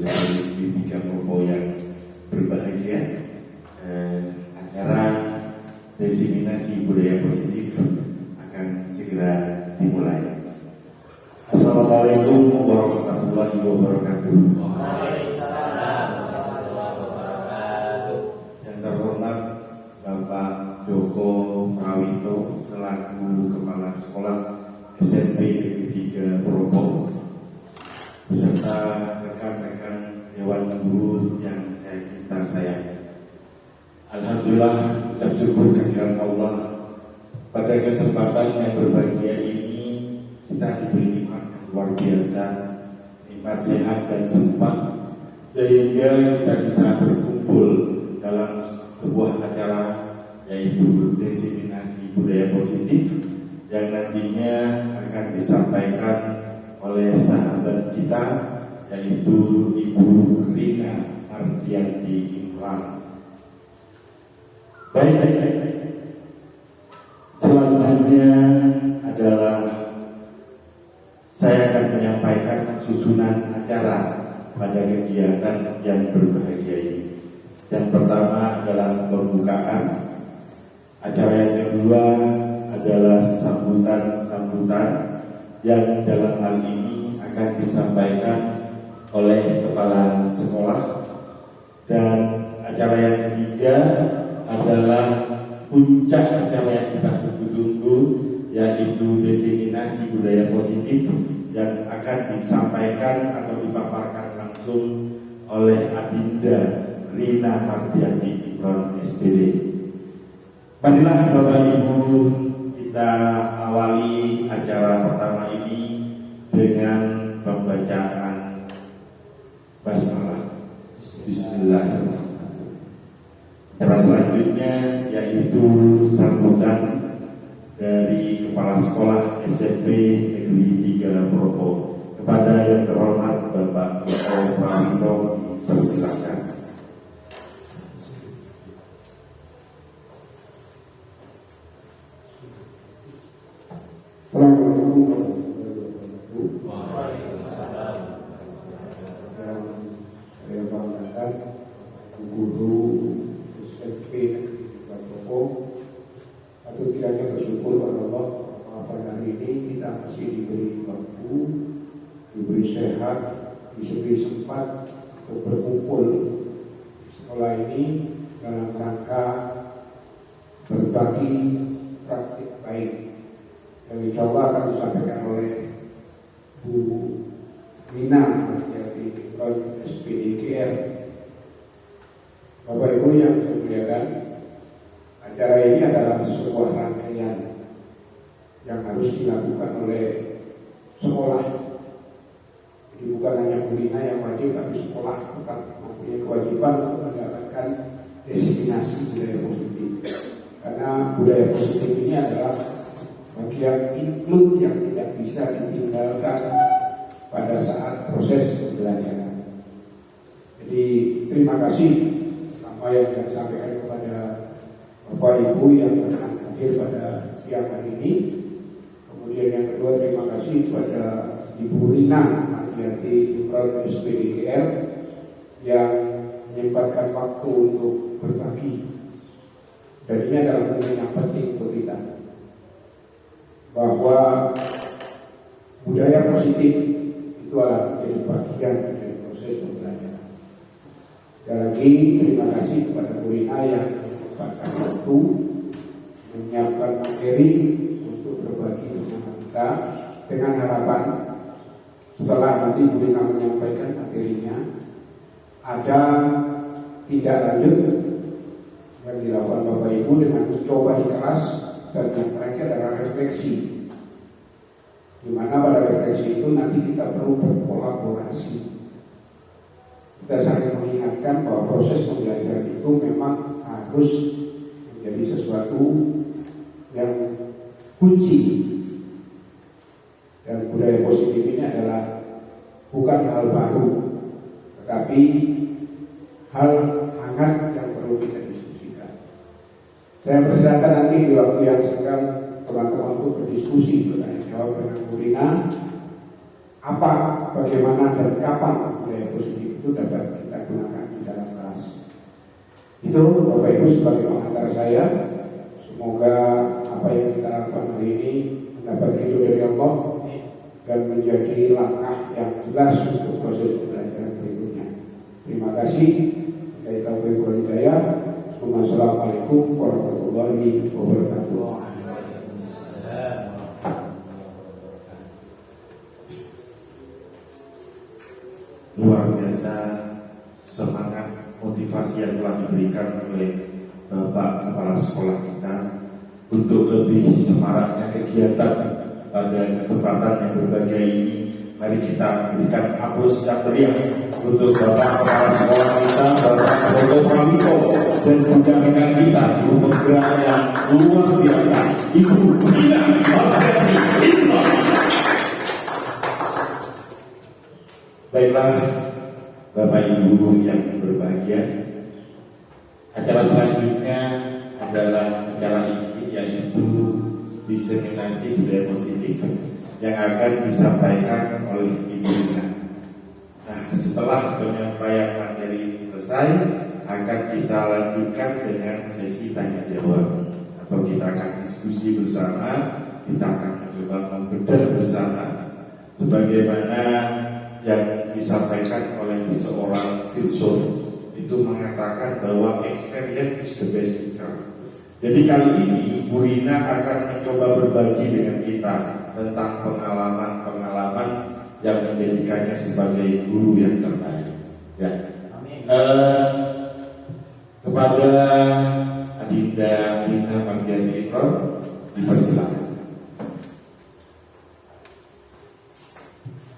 di tiga Propo yang berbahagia. Acara diseminasi budaya positif akan segera dimulai. Assalamualaikum warahmatullahi wabarakatuh. Waalaikumsalam warahmatullahi wabarakatuh. Yang terhormat Bapak Joko Prawito selaku Kepala Sekolah SMP Negeri 3 Propo beserta rekan-rekan Dewan Guru yang saya cinta sayangi. Alhamdulillah, ucap syukur kehadiran Allah pada kesempatan yang berbahagia ini kita diberi nikmat yang luar biasa, nikmat sehat dan sempat, sehingga kita bisa berkumpul dalam sebuah acara yaitu diseminasi budaya positif yang nantinya akan disampaikan oleh sahabat kita yaitu Ibu Rina Mardianti Imran. Baik. Selanjutnya adalah saya akan menyampaikan susunan acara pada kegiatan yang berbahagia ini. Yang pertama adalah pembukaan. Acara yang kedua adalah sambutan yang dalam hal ini akan disampaikan oleh kepala sekolah. Dan acara yang ketiga adalah puncak acara yang kita tunggu-tunggu, yaitu diseminasi budaya positif yang akan disampaikan atau dipaparkan langsung oleh Adinda Rina Mardianti Imran SPD. Marilah Bapak Ibu kita awali acara pertama ini dengan pembacaan basmalah. Bismillahirrahmanirrahim. Acara selanjutnya yaitu sambutan dari Kepala Sekolah SMP Negeri 3 Propo. Kepada yang terhormat Bapak Joko Prawito, persilakan. Assalamualaikum warahmatullahi wabarakatuh. Waalaikumsalam. Dan saya banggakan guru SMP Negeri 3 Propo atau kiranya bersyukur pada Allah pada hari ini kita masih diberi waktu, diberi sehat, diberi sempat untuk berkumpul di sekolah ini dalam rangka berbagi praktik baik yang insya Allah akan disampaikan oleh Bu Nina dari SPDKR. Bapak Ibu yang saya muliakan, acara ini adalah sebuah rangkaian yang harus dilakukan oleh sekolah. Jadi bukan hanya Bu Nina yang wajib, tapi sekolah tetap mempunyai kewajiban untuk mendapatkan diseminasi budaya positif. Karena budaya positif ini adalah bagian include yang tidak bisa ditinggalkan pada saat proses pembelajaran. Jadi terima kasih pertama yang saya sampaikan kepada Bapak Ibu yang berkenan hadir pada siang hari ini. Kemudian yang kedua terima kasih kepada Ibu Rina Mardianti Imran SPDKR yang menyempatkan waktu untuk berbagi. Dan ini adalah momen yang penting untuk kita, bahwa budaya positif itu adalah menjadi bagian dari proses pembelajaran. Sekali lagi terima kasih kepada Bu Rina yang menyempatkan waktu, menyiapkan materi untuk berbagi bersama kita, dengan harapan setelah nanti Bu Rina menyampaikan materinya ada tindak lanjut yang dilakukan Bapak Ibu dengan mencoba di kelas. Dan yang terakhir adalah refleksi, di mana pada refleksi itu nanti kita perlu berkolaborasi. Kita saling mengingatkan bahwa proses pembelajaran itu memang harus menjadi sesuatu yang kunci. Dan budaya positif ini adalah bukan hal baru, tetapi hal hangat yang perlu kita diskusikan. Saya persilakan nanti di waktu yang senggang teman-teman untuk berdiskusi, bertanya jawab dengan Bu Rina. apa, bagaimana, dan kapan budaya positif itu dapat kita gunakan di dalam kelas. Itu Bapak Ibu sebagai pengantar saya. Semoga apa yang kita lakukan hari ini mendapat ridho dari Allah dan menjadi langkah yang jelas untuk proses pembelajaran berikutnya. Terima kasih. Wassalamualaikum warahmatullahi wabarakatuh. Luar biasa semangat motivasi yang telah diberikan oleh Bapak Kepala Sekolah kita untuk lebih semaraknya kegiatan pada kesempatan yang berbahagia ini. Mari kita berikan aplaus yang meriah untuk Bapak Kepala Sekolah kita, Bapak Proto Pramiko, dan juga rekan kita, guru penggerak yang luar biasa, Ibu Ina Marhati Indra. Baiklah, Bapak Ibu yang berbahagia, acara selanjutnya adalah acara ini, yaitu diseminasi budaya positif yang akan disampaikan oleh Ibu Ina. Nah, setelah penyampaian materi ini selesai, akan kita lanjutkan dengan sesi tanya jawab, atau kita akan diskusi bersama. Kita akan mencoba membedah bersama sebagaimana yang disampaikan oleh seorang filsuf itu mengatakan bahwa experience is the best teacher. Jadi kali ini Bu Rina akan mencoba berbagi dengan kita tentang pengalaman-pengalaman yang menjadikannya sebagai guru yang terbaik. Ya. Kepada Adinda Ina Marhati Indra, dipersilakan.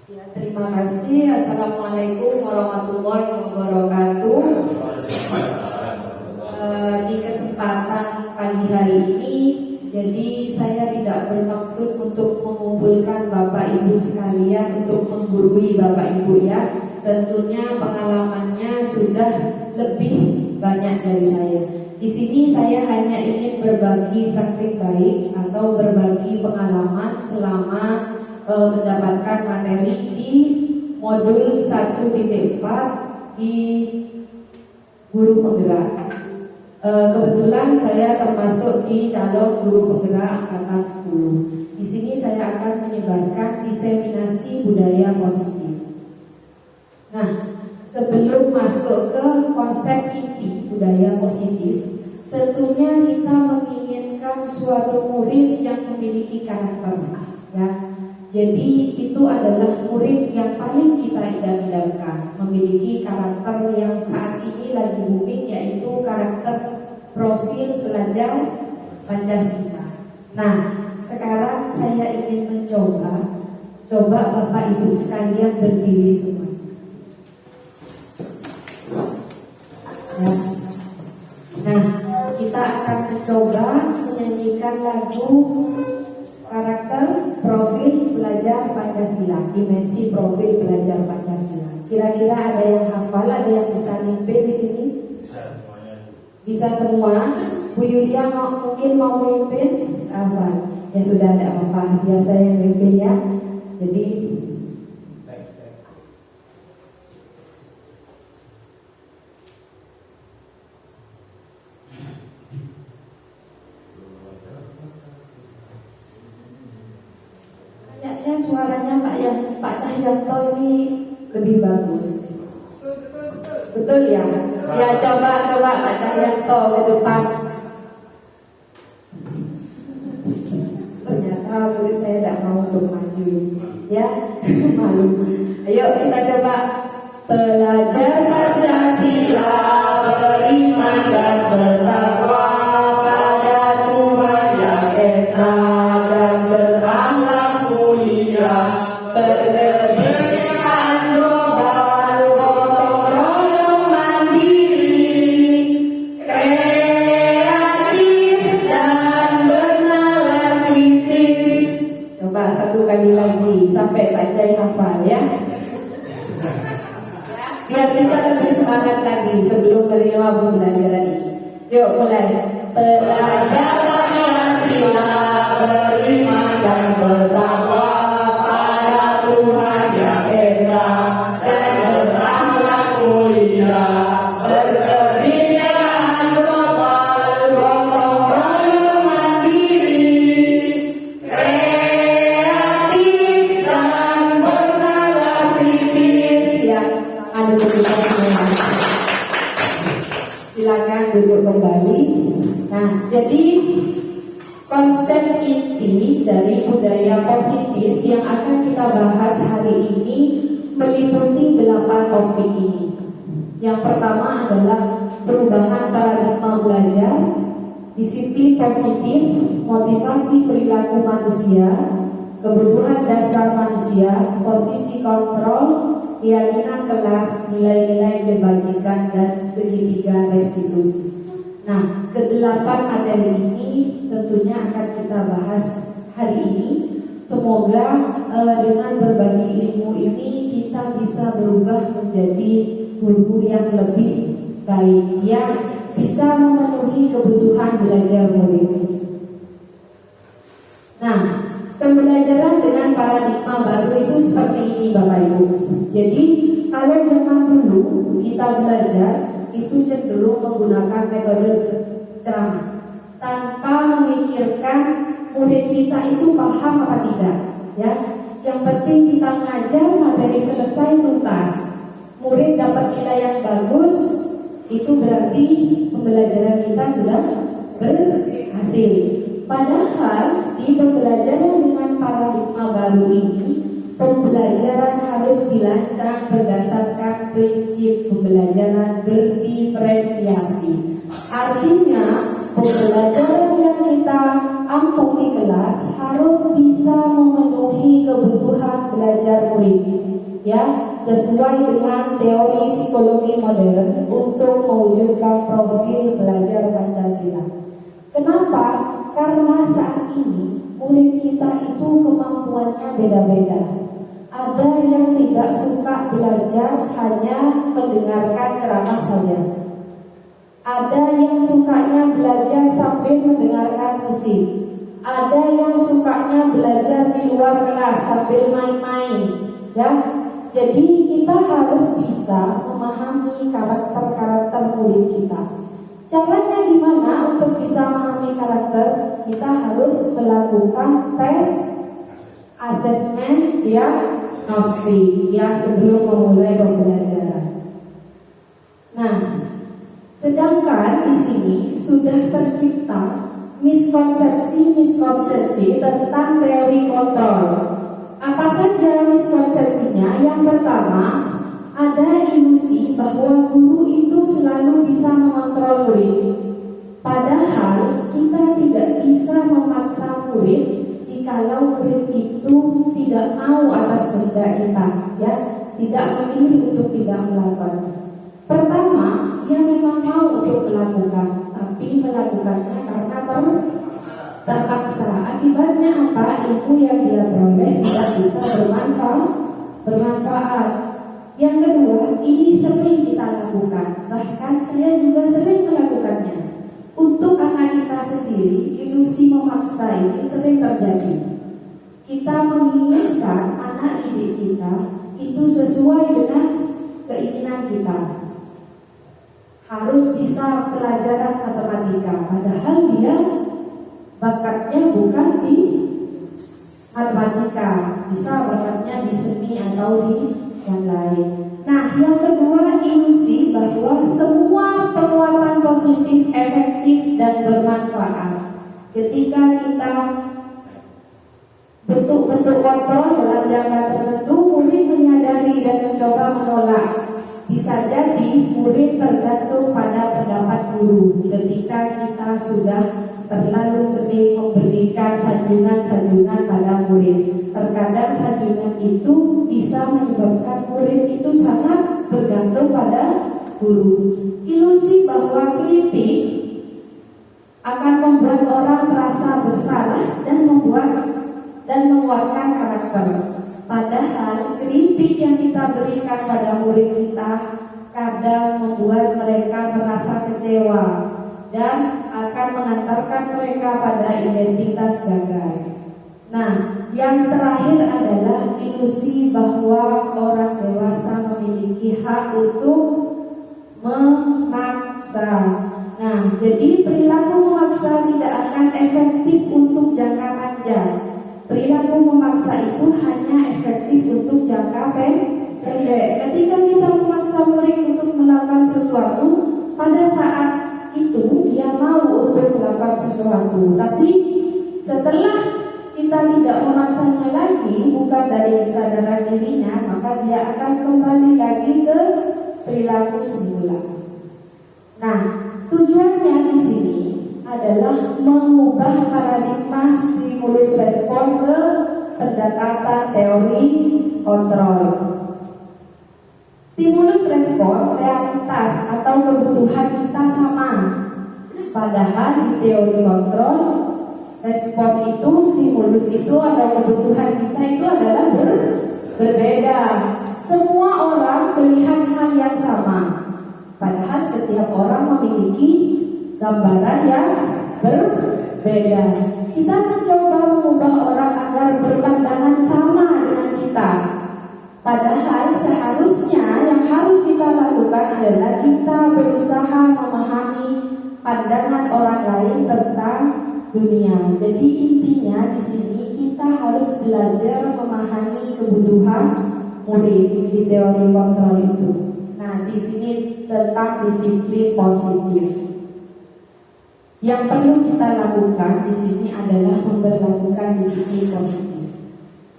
Ya, terima kasih. Assalamualaikum warahmatullahi wabarakatuh. Di kesempatan pagi hari ini, jadi saya tidak bermaksud untuk mengumpulkan Bapak Ibu sekalian untuk menggurui Bapak Ibu ya. Tentunya pengalamannya sudah lebih banyak dari saya. Di sini saya hanya ingin berbagi praktik baik atau berbagi pengalaman selama mendapatkan materi di modul 1.4 di guru penggerak. Kebetulan saya termasuk di calon guru penggerak angkatan 10. Di sini saya akan menyebarkan diseminasi budaya positif. Nah, sebelum masuk ke konsep inti budaya positif, tentunya kita menginginkan suatu murid yang memiliki karakter, ya. Jadi itu adalah murid yang paling kita idam-idamkan, memiliki karakter yang saat ini lagi booming, yaitu karakter profil pelajar Pancasila. Nah, sekarang saya ingin coba Bapak Ibu sekalian berdiri semua. Nah, kita akan mencoba menyanyikan lagu karakter profil pelajar Pancasila, dimensi profil pelajar Pancasila. Kira-kira ada yang hafal, ada yang bisa mimpi di sini? Bisa semua. Bu Yulia mungkin mau memimpin? Hafal. Ya sudah, tidak apa-apa. Biasa yang memimpin ya. Jadi kayaknya suaranya Pak Cahyanto ini lebih bagus. Betul ya? Ya coba Pak Cahyanto ke depan. Ternyata murid saya tidak mau untuk maju. Ya, malu. Ayo kita coba. Pelajar Pancasila beriman dan bertakwa pada Tuhan Yang Esa dan berakhlak mulia, berkebinekaan global, gotong royong mandiri, kreatif dan bernalar kritis. Coba satu kali lagi sampai Pak Jai hafal ya. Biar kita lebih semangat lagi sebelum menerima pembelajaran ini. Yuk mulai. Pelajar Pancasila beriman dan bertakwa pada Tuhan konsep inti dari budaya positif yang akan kita bahas hari ini meliputi 8 topik ini. Yang pertama adalah perubahan paradigma belajar, disiplin positif, motivasi perilaku manusia, kebutuhan dasar manusia, posisi kontrol, keyakinan kelas, nilai-nilai kebajikan, dan segitiga restitusi. Nah, kedelapan materi ini tentunya akan kita bahas hari ini. Semoga dengan berbagi ilmu ini kita bisa berubah menjadi guru yang lebih baik, yang bisa memenuhi kebutuhan belajar murid. Nah, pembelajaran dengan paradigma baru itu seperti ini Bapak Ibu. Jadi kalau zaman dulu kita belajar itu cenderung menggunakan metode ceramah tanpa memikirkan murid kita itu paham apa tidak, ya. Yang penting kita ngajar materi selesai tuntas, murid dapat nilai yang bagus, itu berarti pembelajaran kita sudah berhasil. Padahal di pembelajaran dengan paradigma baru ini, pembelajaran harus dirancang berdasarkan prinsip pembelajaran berdiferensiasi. Artinya, pembelajaran yang kita ampung di kelas harus bisa memenuhi kebutuhan belajar murid, ya, sesuai dengan teori psikologi modern untuk mewujudkan profil belajar Pancasila. Kenapa? Karena saat ini murid kita itu kemampuannya beda-beda. Ada yang tidak suka belajar hanya mendengarkan ceramah saja. Ada yang sukanya belajar sambil mendengarkan musik. Ada yang sukanya belajar di luar kelas sambil main-main, ya. Jadi kita harus bisa memahami karakter-karakter murid kita. Caranya gimana untuk bisa memahami karakter? Kita harus melakukan tes asesmen diagnostik, ya, sebelum memulai pembelajaran. Nah, sedangkan di sini sudah tercipta miskonsepsi tentang teori kontrol. Apa saja miskonsepsinya? Yang pertama, ada ilusi bahwa guru itu selalu bisa mengontrol murid. Padahal kita tidak bisa memaksa murid jikalau murid itu tidak mau atas kehendak kita, ya, tidak memilih untuk tidak melakukannya. Pertama, dia memang mau untuk melakukan, tapi melakukannya karena terpaksa. Akibatnya apa? Ilmu yang dia peroleh tidak bisa bermanfaat. Yang kedua, ini sering kita lakukan, bahkan saya juga sering melakukannya. Untuk anak kita sendiri, ilusi memaksa ini sering terjadi. Kita menginginkan anak didik kita itu sesuai dengan keinginan kita. Harus bisa pelajaran matematika, padahal dia bakatnya bukan di matematika, bisa bakatnya di seni atau di yang lain. Nah, yang kedua, ilusi bahwa semua penguatan positif efektif dan bermanfaat. Ketika kita bentuk-bentuk kontrol dalam jangka tertentu, murid menyadari dan mencoba menolak. Bisa jadi murid tergantung pada pendapat guru. Ketika kita sudah terlalu sering memberikan sanjungan-sanjungan pada murid, terkadang sanjungan itu bisa menyebabkan murid itu sangat bergantung pada guru. Ilusi bahwa kritik akan membuat orang merasa bersalah dan menguatkan karakter. Padahal kritik yang kita berikan pada murid kita kadang membuat mereka merasa kecewa dan akan mengantarkan mereka pada identitas gagal. Nah, yang terakhir adalah ilusi bahwa orang dewasa memiliki hak untuk memaksa. Nah, jadi perilaku memaksa tidak akan efektif untuk jangka panjang. Perilaku memaksa itu hanya efektif untuk jangka pendek. Ketika kita memaksa murid untuk melakukan sesuatu, pada saat itu dia mau untuk melakukan sesuatu, tapi Setelah kita tidak merasanya lagi, bukan dari kesadaran dirinya, maka dia akan kembali lagi ke perilaku semula. Nah, tujuannya di sini adalah mengubah paradigma stimulus respon ke pendekatan teori kontrol. Stimulus respon realitas atau kebutuhan kita sama. Padahal di teori kontrol, respon itu, stimulus itu atau kebutuhan kita itu adalah berbeda. Semua orang melihat hal yang sama. Padahal setiap orang memiliki gambaran yang berbeda. Kita mencoba mengubah orang agar berpandangan sama dengan kita. Padahal seharusnya yang harus kita lakukan adalah kita berusaha memahami pandangan orang lain tentang dunia. Jadi intinya di sini kita harus belajar memahami kebutuhan murid di teori kontrol itu. Nah, di sini tentang disiplin positif. Yang perlu kita lakukan di sini adalah memberlakukan disiplin positif.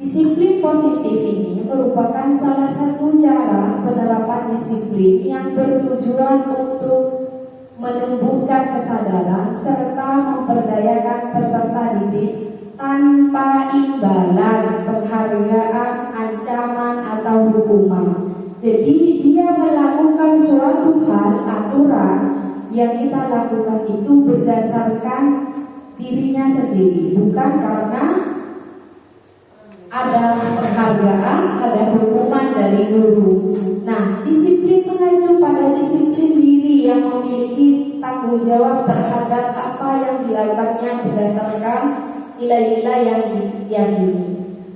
Disiplin positif ini merupakan salah satu cara penerapan disiplin yang bertujuan untuk menumbuhkan kesadaran serta memperdayakan peserta didik tanpa imbalan, penghargaan, ancaman atau hukuman. Jadi dia melakukan suatu hal, aturan yang kita lakukan itu berdasarkan dirinya sendiri, bukan karena ada penghargaan, ada hukuman dari guru. Nah, disiplin mengacu pada disiplin diri yang memiliki tanggung jawab terhadap apa yang dilakukannya berdasarkan nilai-nilai yang diyakini.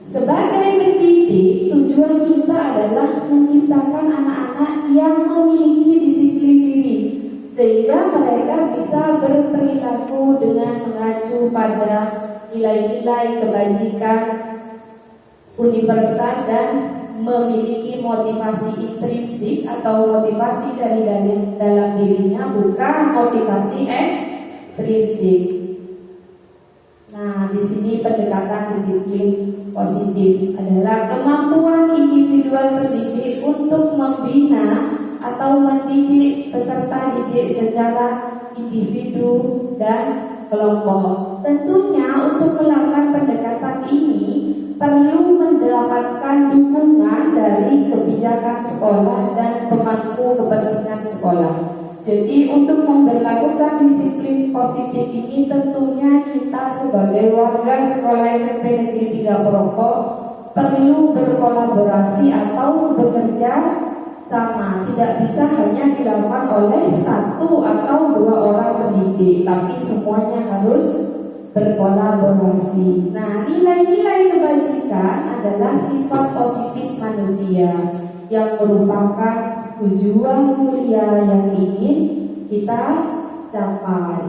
Sebagai pendidik, tujuan kita adalah menciptakan anak-anak yang memiliki disiplin diri, sehingga mereka bisa berperilaku dengan mengacu pada nilai-nilai kebajikan universal dan memiliki motivasi intrinsik atau motivasi dari dalam dirinya, bukan motivasi ekstrinsik. Nah, di sini pendekatan disiplin positif adalah kemampuan individual pendidik untuk membina atau mendidik peserta didik secara individu dan kelompok. Tentunya untuk melakukan pendekatan ini perlu mendapatkan dukungan dari kebijakan sekolah dan pemangku kepentingan sekolah. Jadi untuk memberlakukan disiplin positif ini tentunya kita sebagai warga sekolah SMP Negeri 3 Perokok perlu berkolaborasi atau bekerja sama. Tidak bisa hanya dilakukan oleh satu atau dua orang pendidik, tapi semuanya harus berkolaborasi. Nah, nilai-nilai kebajikan adalah sifat positif manusia yang merupakan tujuan mulia yang ingin kita capai.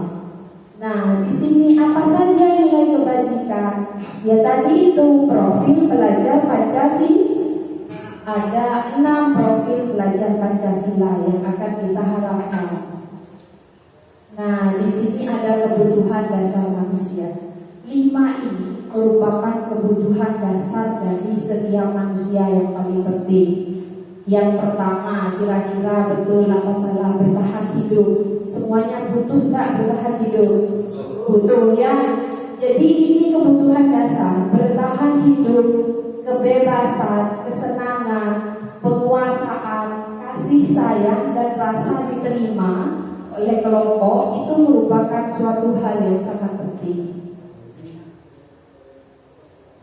Nah, di sini apa saja nilai kebajikan? Ya tadi itu profil pelajar Pancasila. Ada 6 profil pelajar Pancasila yang akan kita harapkan. Nah, di sini ada kebutuhan dasar manusia. 5 ini merupakan kebutuhan dasar dari setiap manusia yang paling penting. Yang pertama, kira-kira betul apa salah bertahan hidup? Semuanya butuh nggak bertahan hidup? Butuh ya. Jadi ini kebutuhan dasar, bertahan hidup, kebebasan, kesenangan, penguasaan, kasih sayang dan rasa diterima oleh kelompok itu merupakan suatu hal yang sangat penting.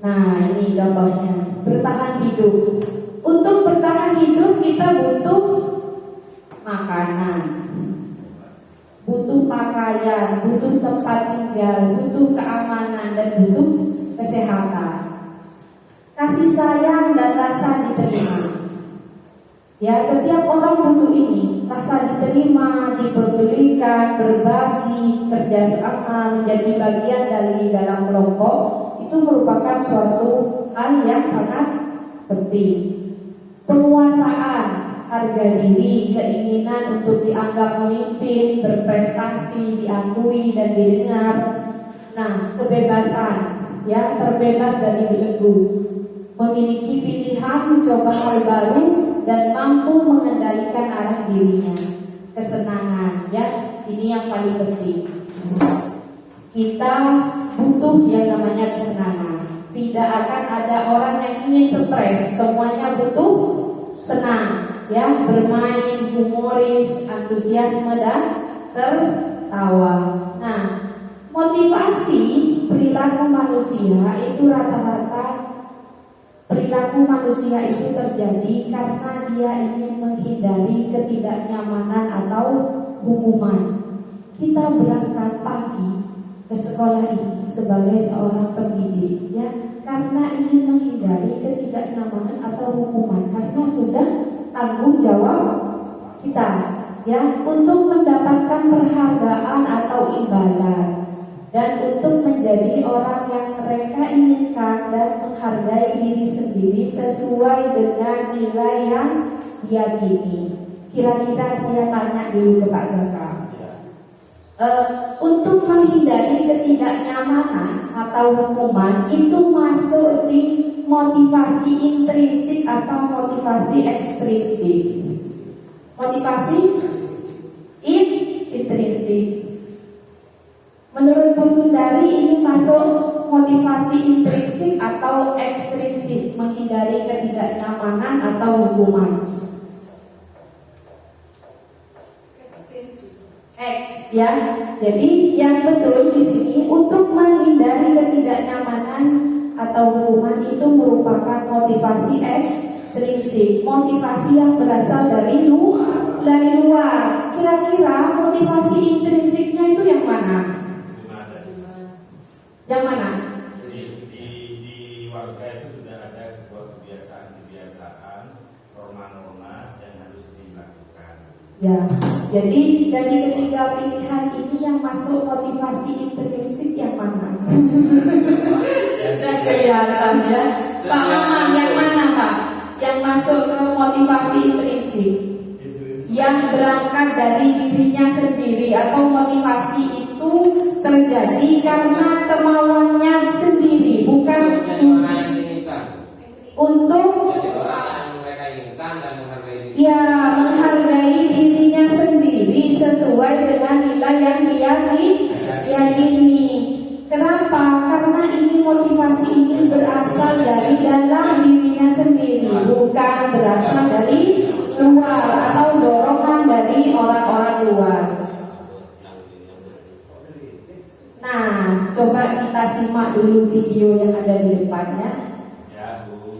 Nah, ini contohnya bertahan hidup. Untuk bertahan hidup kita butuh makanan, butuh pakaian, butuh tempat tinggal, butuh keamanan dan butuh kesehatan. Kasih sayang dan rasa diterima. Ya, setiap orang butuh ini. Rasa diterima, dipedulikan, berbagi, kerjasama, menjadi bagian dari dalam kelompok itu merupakan suatu hal yang sangat penting. Penguasaan, harga diri, keinginan untuk dianggap memimpin, berprestasi, diakui dan didengar. Nah, kebebasan, ya, terbebas dari belenggu, memiliki pilihan mencoba hal baru dan mampu mengendalikan arah dirinya. Kesenangan, ya, ini yang paling penting. Kita butuh yang namanya kesenangan. Tidak akan ada orang yang ingin stres. Semuanya butuh senang, ya, bermain, humoris, antusiasme dan tertawa. Nah, motivasi perilaku manusia itu rata-rata perilaku manusia itu terjadi karena dia ingin menghindari ketidaknyamanan atau hukuman. Kita berangkat pagi ke sekolah ini sebagai seorang pendidik, ya, karena ingin menghindari ketidaknyamanan atau hukuman, karena sudah tanggung jawab kita, ya, untuk mendapatkan penghargaan atau imbalan dan untuk menjadi orang yang mereka inginkan dan menghargai diri sendiri sesuai dengan nilai yang diyakini. Kira-kira saya tanya dulu ke Pak Zaka. Untuk menghindari ketidaknyamanan atau hukuman itu masuk di motivasi intrinsik atau motivasi ekstrinsik. Motivasi intrinsik. Menurut Bu Sundari ini masuk motivasi intrinsik atau ekstrinsik, menghindari ketidaknyamanan atau hukuman. X, ya. Jadi yang betul di sini untuk menghindari ketidaknyamanan atau hukuman itu merupakan motivasi ekstrinsik, motivasi yang berasal dari luar. Kira-kira motivasi intrinsiknya itu yang mana? Yang mana? Di warga itu sudah ada sebuah kebiasaan, norma-norma yang harus dilakukan. Ya, jadi dari ketiga pilihan ini yang masuk motivasi intrinsik yang mana? Dan kelihatan, ya. Pak Maman, yang mana Pak? Yang masuk ke motivasi intrinsik, yang berangkat dari dirinya sendiri, atau motivasi itu terjadi karena kemauannya sendiri, bukan untuk ya menghargai dirinya sendiri sesuai dengan nilai yang diyakini. Kenapa? Karena ini motivasi ini berasal dari dalam dirinya sendiri, bukan berasal dari luar atau dorongan dari orang-orang luar. Nah, coba kita simak dulu video yang ada di depannya. Ya, Bu.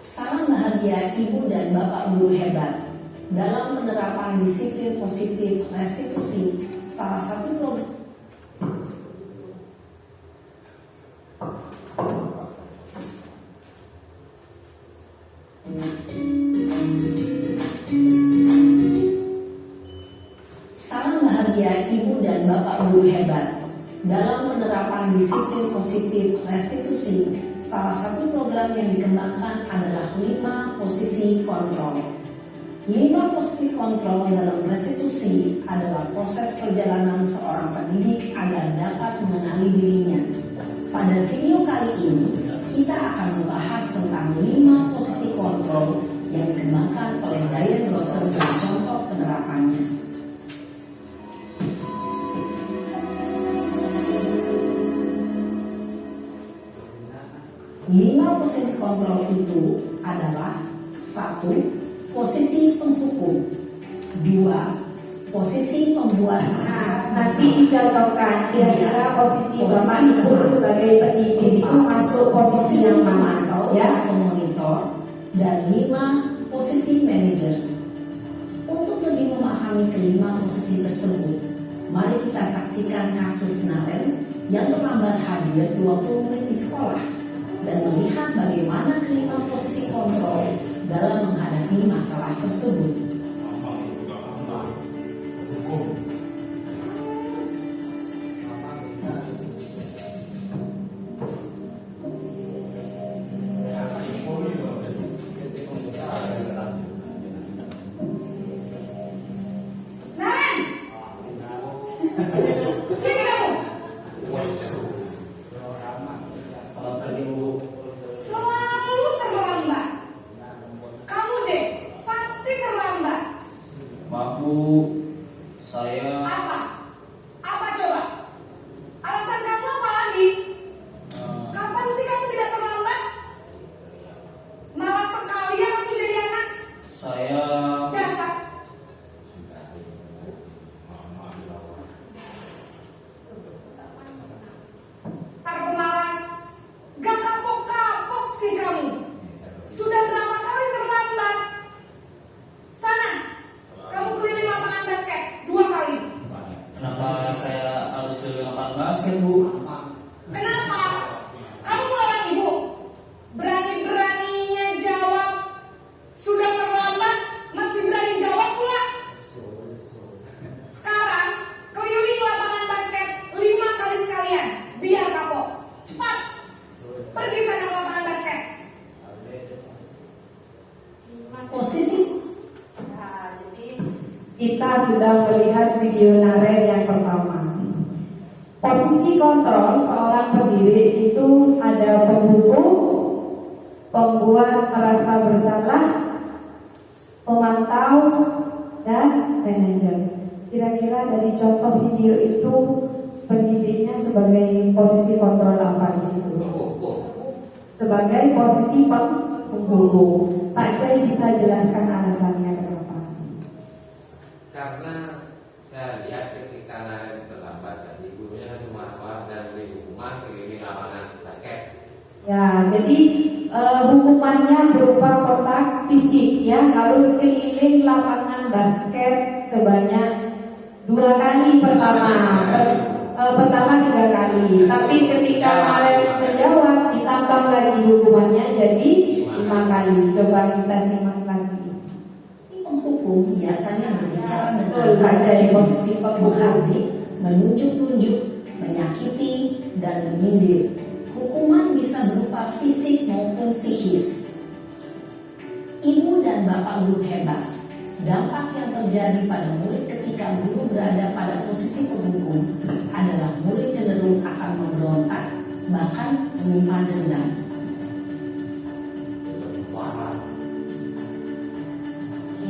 Salam bahagia Ibu dan Bapak Guru hebat. Dalam penerapan disiplin positif restitusi, salah satu program Ibu dan Bapak Guru hebat. Dalam penerapan disiplin positif restitusi, salah satu program yang dikembangkan adalah 5 posisi kontrol. 5 posisi kontrol dalam restitusi adalah proses perjalanan seorang pendidik agar dapat mengenali dirinya. Pada video kali ini, kita akan membahas tentang 5 posisi kontrol yang dikembangkan oleh Diane Grosser dan contoh penerapannya. 5 posisi kontrol itu adalah 1. Posisi penghukum, 2. Posisi pembuat nanti dicocokkan kira-kira posisi Bapak Ibu sebagai pendidik itu masuk posisi yang mana, ya? Monitor, dan 5 posisi manajer. Untuk lebih memahami kelima posisi tersebut, mari kita saksikan kasus Naren yang terlambat hadir 20 menit di sekolah dan melihat bagaimana kelima posisi kontrol dalam menghadapi masalah tersebut. Sini kamu. Selamat pagi Bu. Selalu terlambat. Kamu deh, pasti terlambat. Maaf Bu, saya Apa? Apa coba? Alasan kamu apa lagi? Kapan sih kamu tidak terlambat? Malas sekali ya kamu jadi anak. saya Dasar. Tar pemalas. Gak kapok-kapok sih kamu. Sudah berapa kali terlambat? Sana. Kamu keliling lapangan basket 2 kali. kenapa saya harus keliling lapangan basket Bu? Kenapa? Kamu melawan ibu. Berani-beraninya jawab. Sudah terlambat, masih berani jawab pula. Sekarang, keliling lapangan basket 5 kali sekalian. Biar kapok. Cepat. Pergi sana ke lapangan basket. Posisi Nah, jadi kita sudah melihat video Naren yang pertama. Posisi kontrol seorang pendidik itu ada pendukung, pembuat merasa bersalah, pemantau, dan manajer. Kira-kira dari contoh video itu pendidiknya sebagai posisi kontrol apa di situ? Sebagai posisi penghubung. Pak Jai bisa jelaskan alasannya kenapa? Karena saya lihat ketika Naren terlambat dan gurunya kan semua dan beri hukuman keliling lapangan basket. Ya, jadi hukumannya berupa kotak fisik ya, harus keliling lapangan basket sebanyak 2 kali pertama. Pertama 3 kali. Tapi ketika Naren menjawab ditambah lagi hukumannya jadi 5 kali. Coba kita simak lagi. penghukum biasanya berbicara dengan Betul, Kak Jai, posisi penghubung. menghardik, menunjuk-nunjuk, menyakiti, dan menyindir. Hukuman bisa berupa fisik maupun psikis. Ibu dan bapak guru hebat. Dampak yang terjadi pada murid ketika guru berada pada posisi penghukum adalah murid cenderung akan memberontak, bahkan menyimpan dendam.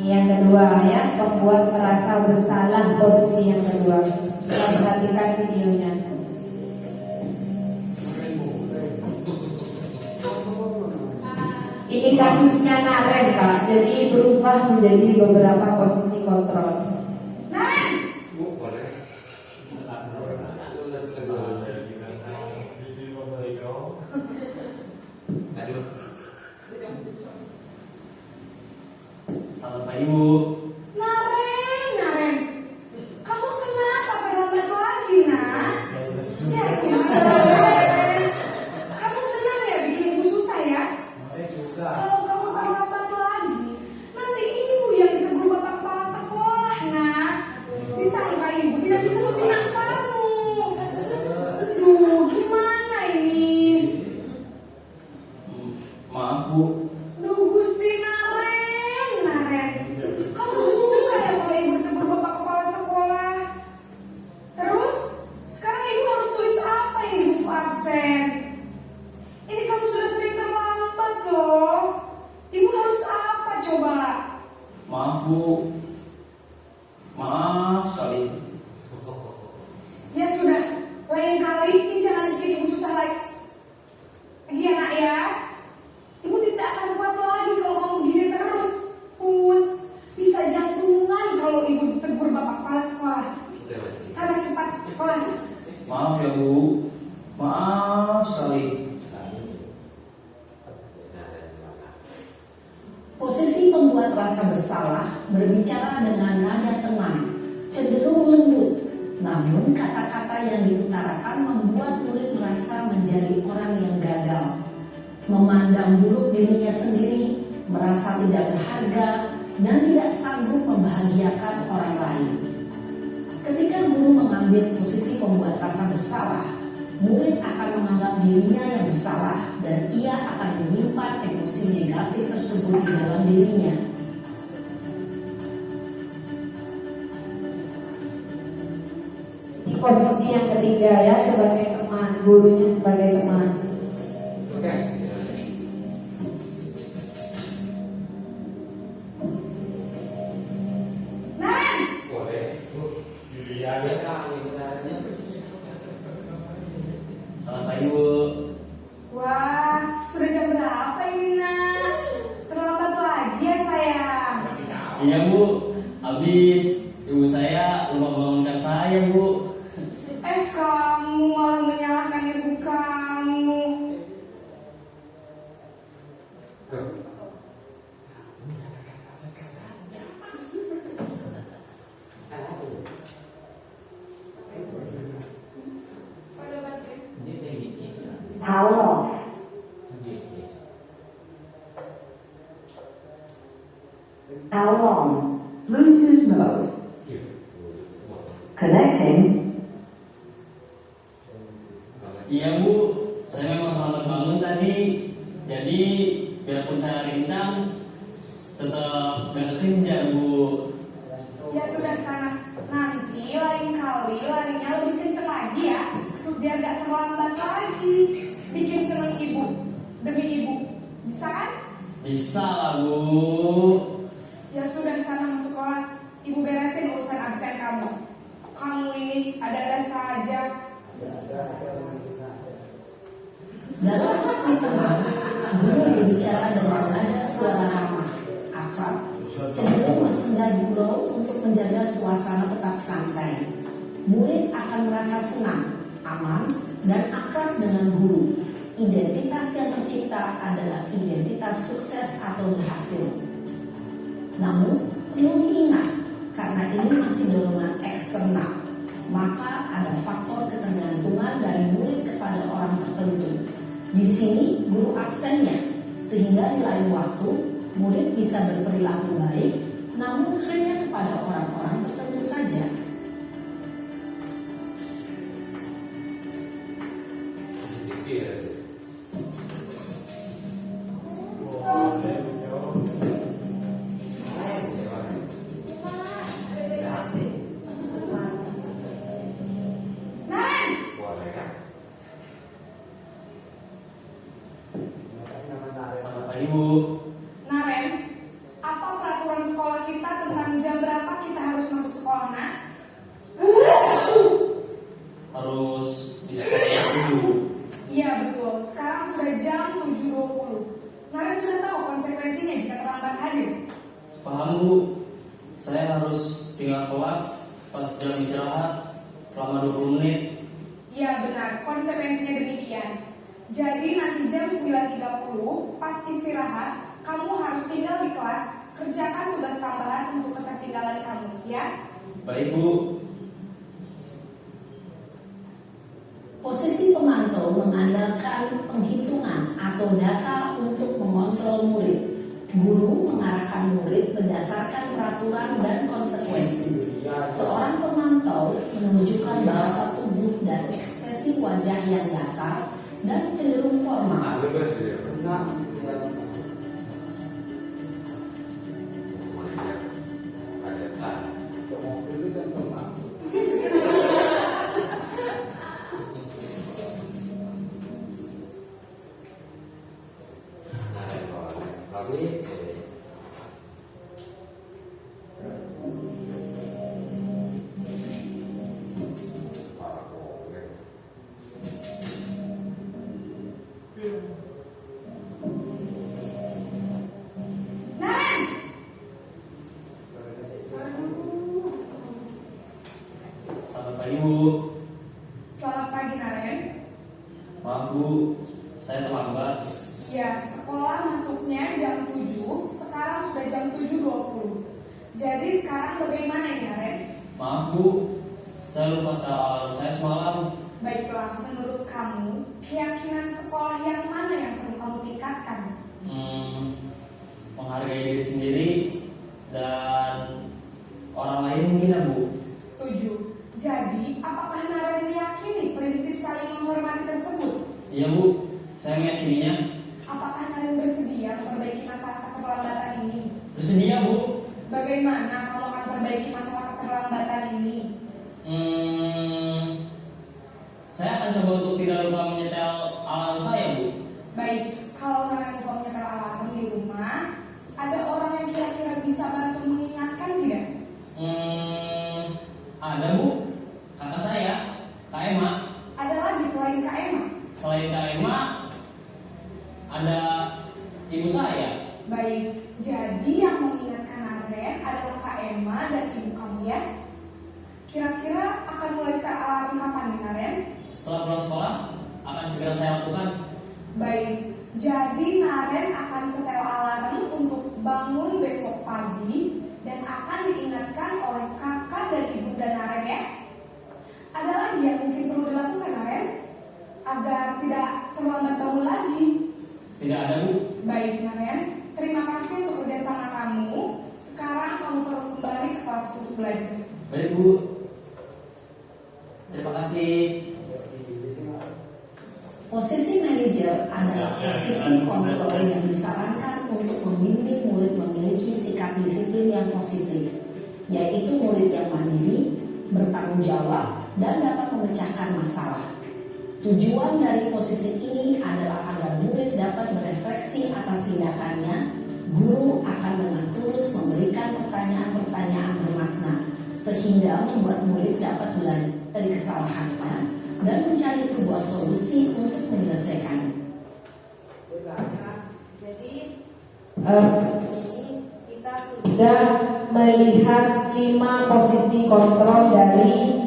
Yang kedua ya, membuat merasa bersalah, posisi yang kedua. Kita perhatikan videonya. Ini kasusnya Naren Pak, jadi berubah menjadi beberapa posisi kontrol. Naren, Bu boleh. Aduh. Selamat pagi Bu. Naren, kamu kenapa terlambat lagi, nak? Ya gimana, Naren? Kamu senang ya bikin ibu susah ya? Kalau kamu terlambat lagi, nanti ibu yang ditegur bapak kepala sekolah, nak. Disangka ibu tidak bisa membina kamu. Duh, gimana ini? Maaf Bu, Duh, Gusti Naren. Kamu suka ya kalau ibu ditegur bapak kepala sekolah? Terus, sekarang ibu harus tulis apa yang di buku absen? Ini kamu sudah sering terlambat loh. Ibu harus apa coba? maaf Bu, maaf sekali. Ya sudah, lain kali ini jangan bikin ibu susah lagi. Lagi ya nak ya. Ibu tidak akan kuat lagi kalau kamu begini terus. Bisa jantungan kalau ibu ditegur bapak kepala sekolah. Sana cepat ke kelas. Maaf ya Bu, maaf sekali. Posisi pembuat rasa bersalah berbicara dengan nada tenang, cenderung lembut. Namun kata-kata yang diutarakan membuat murid merasa menjadi orang yang gagal, memandang buruk dirinya sendiri, merasa tidak berharga, dan tidak sanggup membahagiakan orang lain. Ketika guru mengambil posisi pembuat rasa bersalah, murid akan menganggap dirinya yang bersalah dan ia akan menyimpan emosi negatif tersebut di dalam dirinya. Ini posisi yang ketiga ya, sebagai teman, gurunya sebagai teman. Oke. Naren, Boleh. Julian. Selamat pagi Bu. wah, sudah jam berapa ini nak? Terlambat lagi ya sayang. Iya Bu, habis ibu saya lupa bangunkan saya Bu. Kamu malah menyalahkan ibu kamu. Power off. Power on. Bluetooth mode. Connecting. Iya Bu, saya memang terlambat bangun tadi. Jadi biarpun saya rincang, tetap gak kekejar Bu. Ya sudah sana. Nanti lain kali larinya lebih kenceng lagi ya. Biar gak terlambat lagi. Bikin seneng ibu. Demi ibu. Bisa kan? Bisa lah Bu. Ya sudah sana masuk kelas. Ibu beresin urusan absen kamu. Kamu ini ada-ada saja. Dalam sesi tenang, guru berbicara dengan nada suara ramah, akrab, cenderung bersenda gurau untuk menjaga suasana tetap santai. Murid akan merasa senang, aman, dan akrab dengan guru. Identitas yang tercipta adalah identitas sukses atau berhasil. Namun, perlu diingat, karena ini masih dorongan eksternal, maka ada faktor ketergantungan dari murid kepada orang tertentu. Di sini guru aksennya, sehingga di lain waktu murid bisa berperilaku baik, namun hanya kepada orang-orang tertentu saja. Naren, Selamat pagi Bu. Naren, apa peraturan sekolah kita tentang jam berapa kita harus masuk sekolah, nak? Harus di sekolah dulu. Iya betul, sekarang sudah jam 7.20. Naren sudah tahu konsekuensinya jika terlambat hadir. Paham Bu, saya harus tinggal kelas pas jam istirahat selama 20 menit. Iya benar, konsekuensinya demikian. Jadi nanti jam 9.30 pas istirahat, kamu harus tinggal di kelas, kerjakan tugas tambahan untuk ketertinggalan kamu, ya? Baik Bu. Posisi pemantau mengandalkan penghitungan atau data untuk mengontrol murid. Guru mengarahkan murid berdasarkan peraturan dan konsekuensi. Seorang pemantau menunjukkan bahasa tubuh dan ekspresi wajah yang datar dan cenderung formal. Naren! Selamat pagi Bu. Selamat pagi Naren. Maaf Bu, saya terlambat. Ya, sekolah masuknya jam 7, sekarang sudah jam 7.20. Jadi sekarang bagaimana ini Naren? Maaf Bu, saya lupa soal saya semalam. Baiklah, menurut kamu, keyakinan sekolah yang mana yang perlu kamu tingkatkan? Menghargai diri sendiri dan orang lain mungkin ya Bu. Setuju. Jadi, apakah Naren meyakini prinsip saling menghormati tersebut? Iya Bu, saya meyakininya. Apakah Naren bersedia memperbaiki masalah keterlambatan ini? Bersedia Bu. Bagaimana kamu akan perbaiki masalah keterlambatan ini? akan coba untuk tidak lupa menyetel alarm saya, Bu. Baik, kalau kalian lupa menyetel alarm di rumah, ada orang yang kira-kira bisa bantu mengingatkan tidak? Ada, Bu. Kakak saya, Kak Emma. Ada lagi selain Kak Emma? Selain Kak Emma, ada ibu saya. Baik, jadi yang mengingatkan Naren adalah Kak Emma dan ibu kamu ya? Kira-kira akan mulai setel alarm kapan nih Naren? Setelah pulang sekolah, akan segera saya lakukan. Baik, jadi Naren akan setel alarm untuk bangun besok pagi dan akan diingatkan oleh kakak dan ibunda Naren ya. Ada lagi yang mungkin perlu dilakukan Naren agar tidak terlambat bangun lagi? Tidak ada, Bu. Baik Naren, terima kasih untuk kerjasama kamu. Sekarang kamu perlu kembali ke kelas untuk belajar. Baik, Bu. Terima kasih. Posisi manajer adalah posisi kontrol yang disarankan untuk membimbing murid memiliki sikap disiplin yang positif, yaitu murid yang mandiri, bertanggung jawab, dan dapat memecahkan masalah. Tujuan dari posisi ini adalah agar murid dapat merefleksi atas tindakannya. Guru akan dengan tulus memberikan pertanyaan-pertanyaan bermakna, sehingga membuat murid dapat belajar dari kesalahannya dan mencari sebuah solusi untuk menyelesaikannya. Jadi ini kita sudah melihat 5 posisi kontrol dari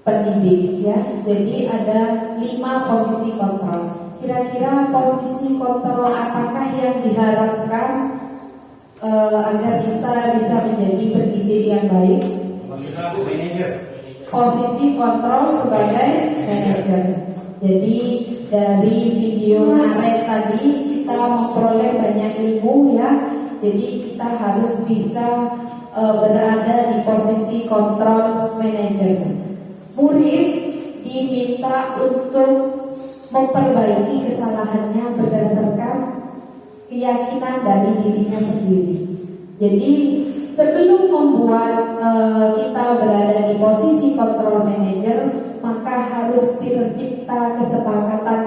pendidik ya. Jadi ada 5 posisi kontrol. Kira-kira posisi kontrol apakah yang diharapkan agar bisa menjadi pendidik yang baik? Posisi kontrol sebagai manajer. Jadi dari video Naren tadi kita memperoleh banyak ilmu ya. Jadi kita harus bisa berada di posisi kontrol manajer. Murid diminta untuk memperbaiki kesalahannya berdasarkan keyakinan dari dirinya sendiri. Jadi sebelum membuat kita berada di posisi kontrol manager, maka harus tercipta kesepakatan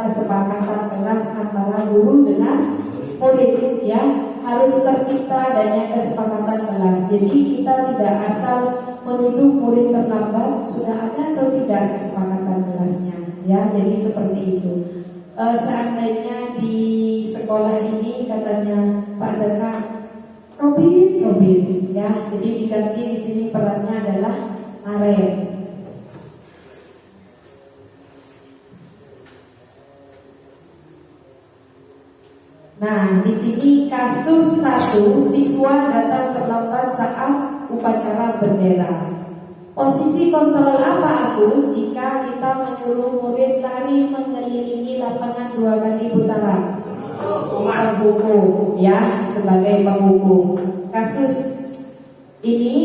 kelas antara guru dengan murid ya. Harus tercipta adanya kesepakatan kelas. Jadi kita tidak asal menuduh murid terlambat, sudah ada atau tidak kesepakatan kelasnya ya. Jadi seperti itu. Seandainya di sekolah ini katanya Pak Zaka Robin ya, jadi diganti di sini perannya adalah Naren. Nah, di sini kasus 1, siswa datang terlambat saat upacara bendera. Posisi kontrol apa aku jika kita menyuruh murid lari mengelilingi lapangan 2 kali putaran? Penghukum ya, sebagai penghukum. Kasus ini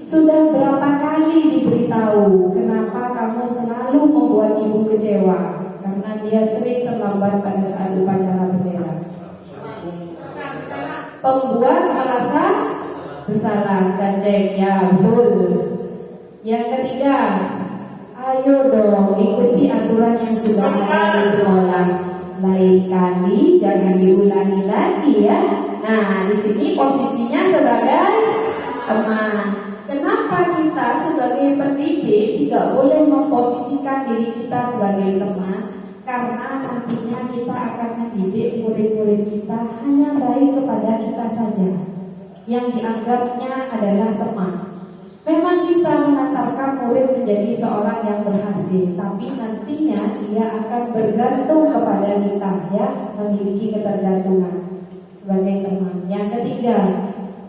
sudah berapa kali diberitahu kenapa kamu selalu membuat ibu kecewa karena dia sering terlambat pada saat upacara bendera. Pembuat merasa bersalah dan cek ya betul. Yang ketiga, ayo dong ikuti aturan yang sudah ada di sekolah. Lain kali jangan diulangi lagi ya. Nah, di sini posisinya sebagai teman. Kenapa kita sebagai pendidik tidak boleh memposisikan diri kita sebagai teman? Karena nantinya kita akan mendidik murid-murid kita hanya baik kepada kita saja, yang dianggapnya adalah teman. Memang bisa mengantarkan murid menjadi seorang yang berhasil, tapi nantinya dia akan bergantung kepada kita ya, memiliki ketergantungan sebagai teman. Yang ketiga,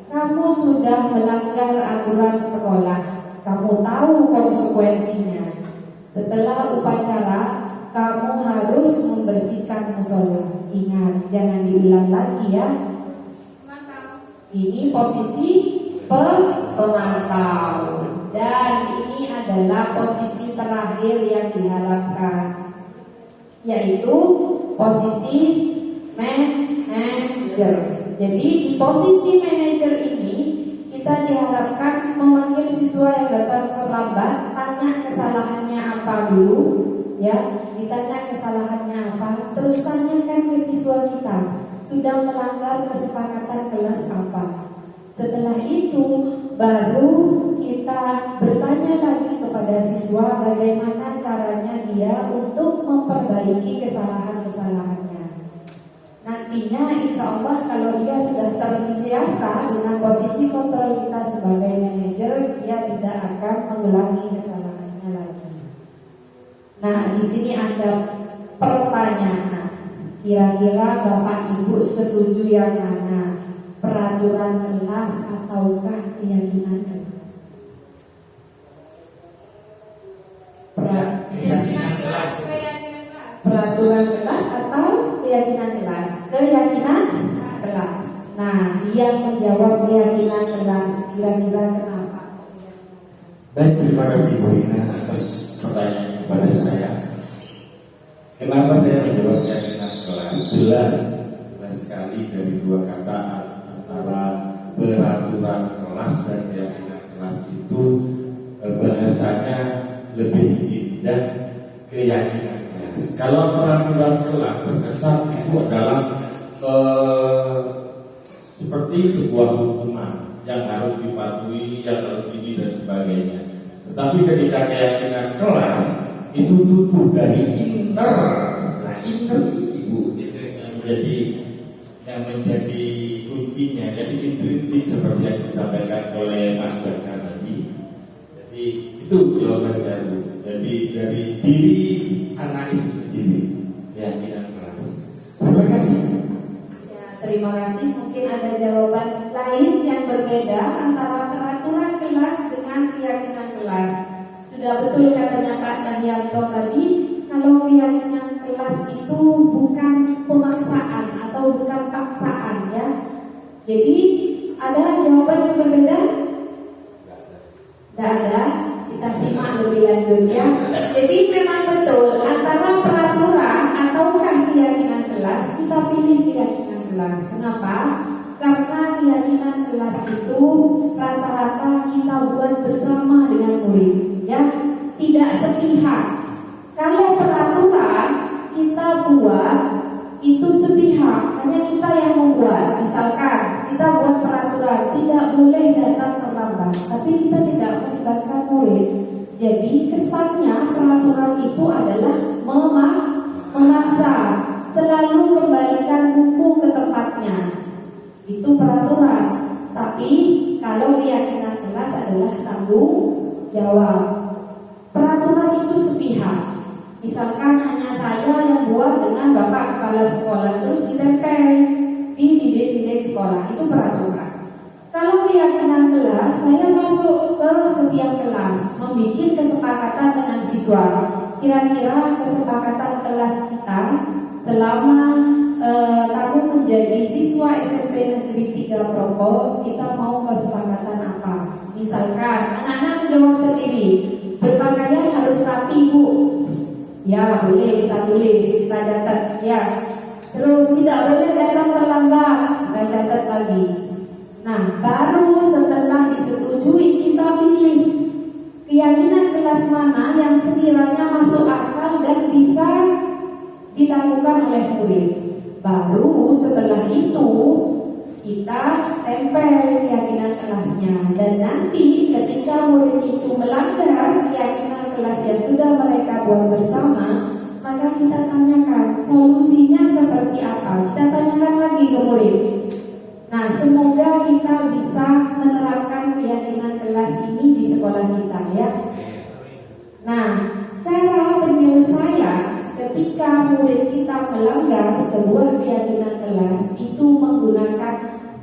kamu sudah melanggar aturan sekolah, kamu tahu konsekuensinya. Setelah upacara, kamu harus membersihkan musola. Ingat, jangan diulang lagi ya. Ini posisi pemantau. Dan ini adalah posisi terakhir yang diharapkan, yaitu posisi manajer. Jadi di posisi manajer ini kita diharapkan memanggil siswa yang datang terlambat, tanya kesalahannya apa dulu, ya, ditanya kesalahannya apa, terus tanyakan ke siswa kita sudah melanggar kesepakatan kelas apa. Setelah itu baru kita bertanya lagi kepada siswa bagaimana caranya dia untuk memperbaiki kesalahan-kesalahannya. Nantinya insya Allah kalau dia sudah terbiasa dengan posisi kontrol kita sebagai manajer, dia tidak akan mengulangi kesalahannya lagi. Nah, di sini ada pertanyaan. Kira-kira Bapak Ibu setuju yang mana? Peraturan kelas ataukah keyakinan kelas? Keyakinan kelas. Peraturan kelas atau keyakinan kelas? Keyakinan kelas. Nah, yang menjawab keyakinan kelas kira-kira kenapa? Baik, terima kasih Bu Ina atas pertanyaan kepada saya. Kenapa saya menjawab keyakinan kelas? Jelas sekali dari dua kata antara peraturan kelas dan keyakinan kelas itu bahasanya lebih indah keyakinan kelas. Kalau peraturan kelas terkesan itu adalah seperti sebuah hukuman yang harus dipatuhi, yang harus ini dan sebagainya. Tetapi ketika keyakinan kelas itu tumbuh dari inner, nah inner ibu, jadi yang menjadi kuncinya, jadi intrinsik seperti yang disampaikan oleh Pak Jaka tadi. Jadi itu jawaban dari, jadi dari diri anak itu sendiri keyakinan kelas. Terima kasih. Ya, terima kasih. Mungkin ada jawaban lain yang berbeda antara peraturan kelas dengan keyakinan kelas. Sudah betul katanya Pak Cahyanto tadi, kalau keyakinan kelas itu bukan pemaksaan atau bukan paksaan ya. Jadi ada jawaban yang berbeda? Tidak ada. Kita simak lebih lanjut ya. Jadi memang betul antara peraturan ataukah keyakinan kelas, kita pilih keyakinan kelas. Kenapa? Karena keyakinan kelas itu rata-rata kita buat bersama dengan murid, ya, tidak sepihak. Kalau peraturan kita buat itu sepihak, hanya kita yang membuat. Misalkan kita buat peraturan tidak boleh datang terlambat, tapi kita tidak melibatkan murid. Jadi kesannya peraturan itu adalah memaksa, selalu kembalikan buku ke tempatnya. Itu peraturan. Tapi kalau keyakinan kelas adalah tanggung jawab. Peraturan itu sepihak. Misalkan hanya saya yang buat dengan Bapak Kepala Sekolah, terus ditempel di dinding sekolah, itu peraturan. Kalau keyakinan kelas, saya masuk ke setiap kelas, membuat kesepakatan dengan siswa. Kira-kira kesepakatan kelas kita selama kamu menjadi siswa SMP Negeri 3 Propo, kita mau kesepakatan apa? Misalkan anak-anak menjawab sendiri, berpakaian harus rapi Bu. Ya boleh, kita tulis, kita catat ya. Terus tidak boleh datang terlambat, kita catat lagi. Nah baru setelah disetujui kita pilih keyakinan kelas mana yang sekiranya masuk akal dan bisa dilakukan oleh murid. Baru setelah itu kita tempel keyakinan kelasnya. Dan nanti ketika murid itu melanggar keyakinan kelas yang sudah mereka buat bersama, maka kita tanyakan solusinya seperti apa. Kita tanyakan lagi ke murid. Nah, semoga kita bisa menerapkan keyakinan kelas ini di sekolah kita ya. Nah, cara penyelesaian ketika murid kita melanggar sebuah keyakinan kelas itu menggunakan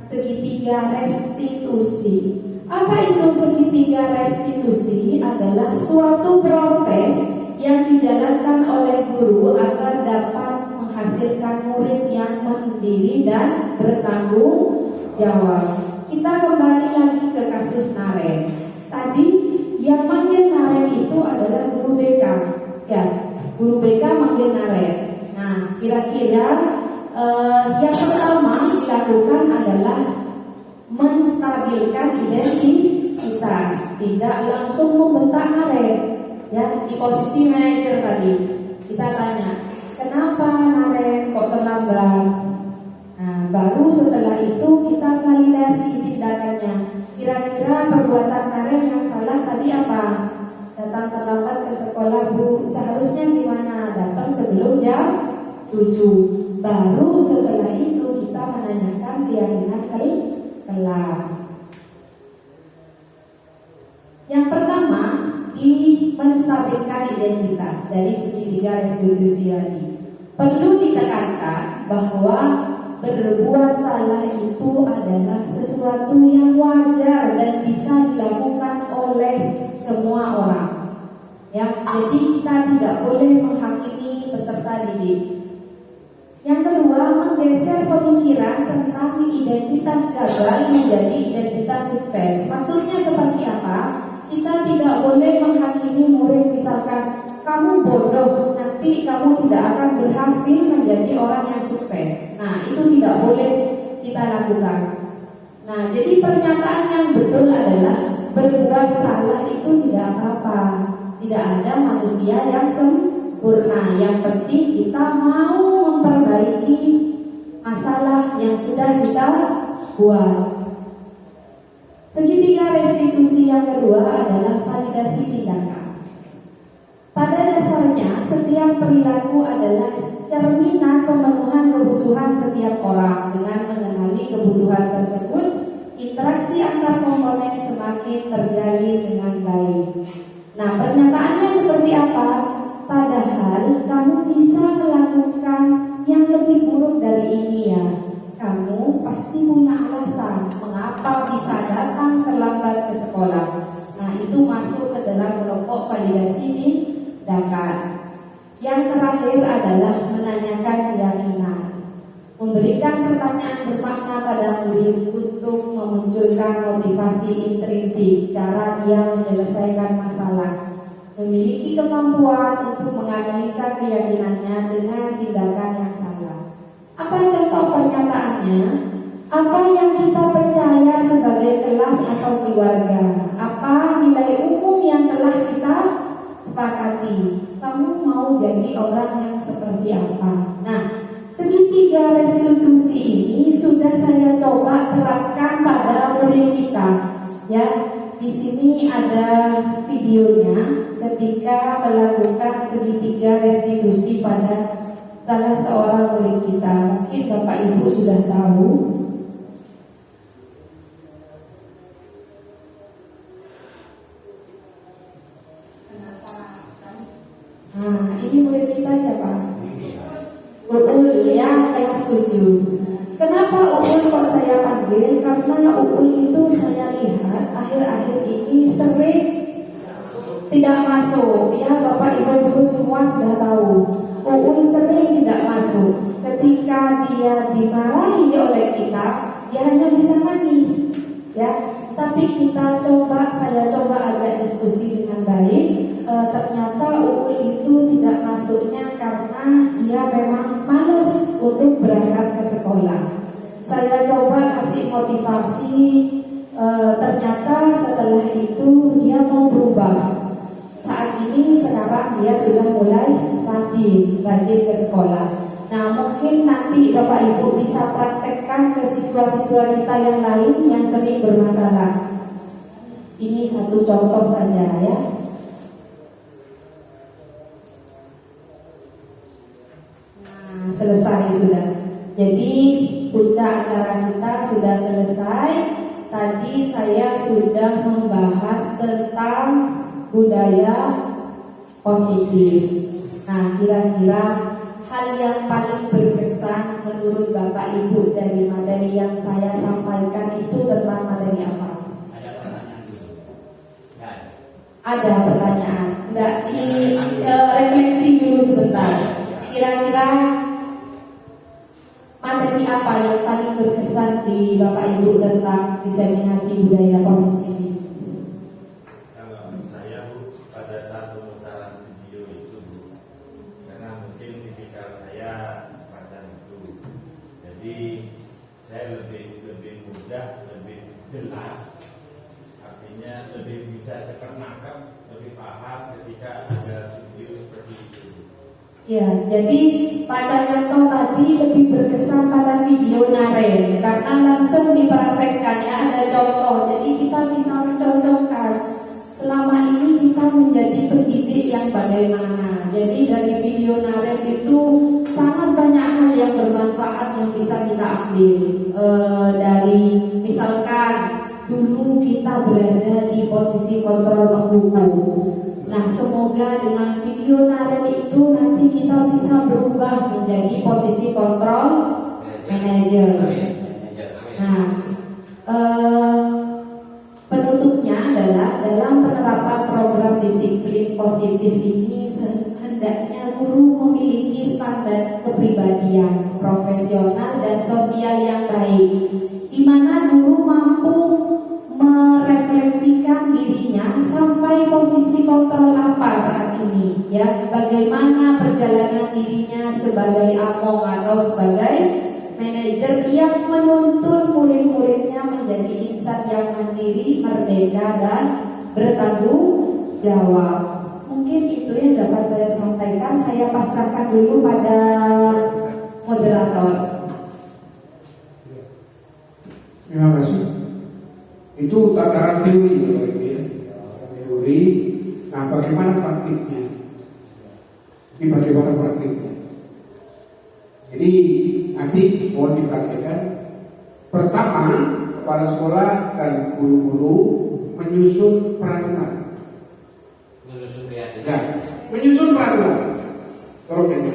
segitiga restitusi. Apa itu segitiga restitusi? Adalah suatu proses yang dijalankan oleh guru agar dapat menghasilkan murid yang mandiri dan bertanggung jawab. Kita kembali lagi ke kasus Naren. Tadi yang manggil Naren itu adalah guru BK. Ya, guru BK manggil Naren. Nah, kira-kira yang pertama dilakukan adalah menstabilkan identitas, tidak langsung membentak Naren. Ya, di posisi manajer tadi. Kita tanya, kenapa Naren kok terlambat? Nah, baru setelah itu kita validasi tindakannya. Kira-kira perbuatan Naren yang salah tadi apa? Datang terlambat ke sekolah, Bu. Seharusnya gimana? Datang sebelum jam 7. Baru setelah itu kita menanyakan keyakinan kelas. Yang pertama, menstabilkan identitas dari segitiga restitusi tadi. Perlu ditekankan bahwa berbuat salah itu adalah sesuatu yang wajar dan bisa dilakukan oleh semua orang. Ya, jadi kita tidak boleh menghakimi peserta didik. Yang kedua, menggeser pemikiran tentang identitas gagal menjadi identitas sukses. Maksudnya seperti apa? Kita tidak boleh menghakimi murid, misalkan kamu bodoh, nanti kamu tidak akan berhasil menjadi orang yang sukses. Nah, itu tidak boleh kita lakukan. Nah, jadi pernyataan yang betul adalah berbuat salah itu tidak apa-apa. Tidak ada manusia yang sempurna. Yang penting kita mau memperbaiki masalah yang sudah kita buat. Segitiga restitusi yang kedua adalah validasi tindakan. Pada dasarnya, setiap perilaku adalah cerminan pemenuhan kebutuhan setiap orang. Dengan mengenali kebutuhan tersebut, interaksi antar komponen semakin terjalin dengan baik. Nah, pernyataannya seperti apa? Padahal kamu bisa melakukan yang lebih buruk dari ini ya. Kamu pasti punya alasan mengapa bisa datang terlambat ke sekolah. Nah, itu masuk ke dalam kelompok validasi tindakan. Yang terakhir adalah menanyakan keyakinan. Memberikan pertanyaan bermakna pada murid untuk memunculkan motivasi intrinsik cara dia menyelesaikan masalah. Memiliki kemampuan untuk menganalisa keyakinannya dengan tindakan yang salah. Apa contoh pernyataannya? Apa yang kita percaya sebagai kelas atau keluarga? Apa nilai umum yang telah kita sepakati? Kamu mau jadi orang yang seperti apa? Nah, segitiga restitusi ini sudah saya coba terapkan pada murid kita. Ya, di sini ada videonya ketika melakukan segitiga restitusi pada salah seorang murid kita. Mungkin Bapak Ibu sudah tahu. Nah, ini murid kita siapa? Uul yang kelas 7. Kenapa Uul kok saya panggil? Karena Uul itu saya lihat akhir-akhir ini sering tidak masuk. Ya, Bapak Ibu semua sudah tahu. Uul sering tidak masuk. Ketika dia dimarahi oleh kita, dia hanya bisa nangis. Ya, tapi saya coba ajak diskusi dengan baik. Ternyata Uul itu tidak masuknya karena dia memang malas untuk berangkat ke sekolah. Saya coba kasih motivasi. Ternyata setelah itu dia mau berubah. Sekarang dia sudah mulai rajin ke sekolah. Nah, mungkin nanti Bapak Ibu bisa praktekkan ke siswa-siswa kita yang lain yang sering bermasalah. Ini satu contoh saja ya. Nah, selesai sudah. Jadi puncak acara kita sudah selesai. Tadi saya sudah membahas tentang budaya positif. Nah, kira-kira hal yang paling berkesan menurut Bapak Ibu dari materi yang saya sampaikan itu tentang materi apa? Ada pertanyaan dulu. Ada pertanyaan. Enggak, ini refleksi dulu sebentar. Kira-kira materi apa yang paling berkesan di Bapak Ibu tentang diseminasi budaya positif? Jelas, artinya lebih bisa terperangkap, lebih paham ketika ada video seperti itu. Ya, jadi Pak Cahyanto tadi lebih berkesan pada video naren karena langsung dipraktekkannya ada contoh. Jadi kita bisa mencocokkan selama ini kita menjadi pendidik yang bagaimana. Jadi dari video naren itu sangat banyak hal yang bermanfaat yang bisa kita ambil. Dari misalkan dulu kita berada di posisi kontrol penghukum. Nah, semoga dengan video naren itu nanti kita bisa berubah menjadi posisi kontrol manager. Nah, penutupnya adalah dalam penerapan program disiplin positif ini hendaknya guru memiliki standar kepribadian, profesional dan sosial yang baik, di mana guru mampu merefleksikan dirinya sampai posisi kontrol apa saat ini, ya, bagaimana perjalanan dirinya sebagai among atau sebagai manajer yang menuntun murid-muridnya menjadi insan yang mandiri, merdeka dan bertanggung jawab. Mungkin itu yang dapat saya sampaikan. Saya pasrahkan dulu pada moderator. Terima kasih. Itu tataran teori, teori. Nah, bagaimana praktiknya? Ini bagaimana praktiknya? Jadi nanti mohon dipraktikkan. Pertama, kepala sekolah dan guru-guru menyusun peraturan. Menyusun keyakinan. Ya, menyusun peraturan. Tolong ini.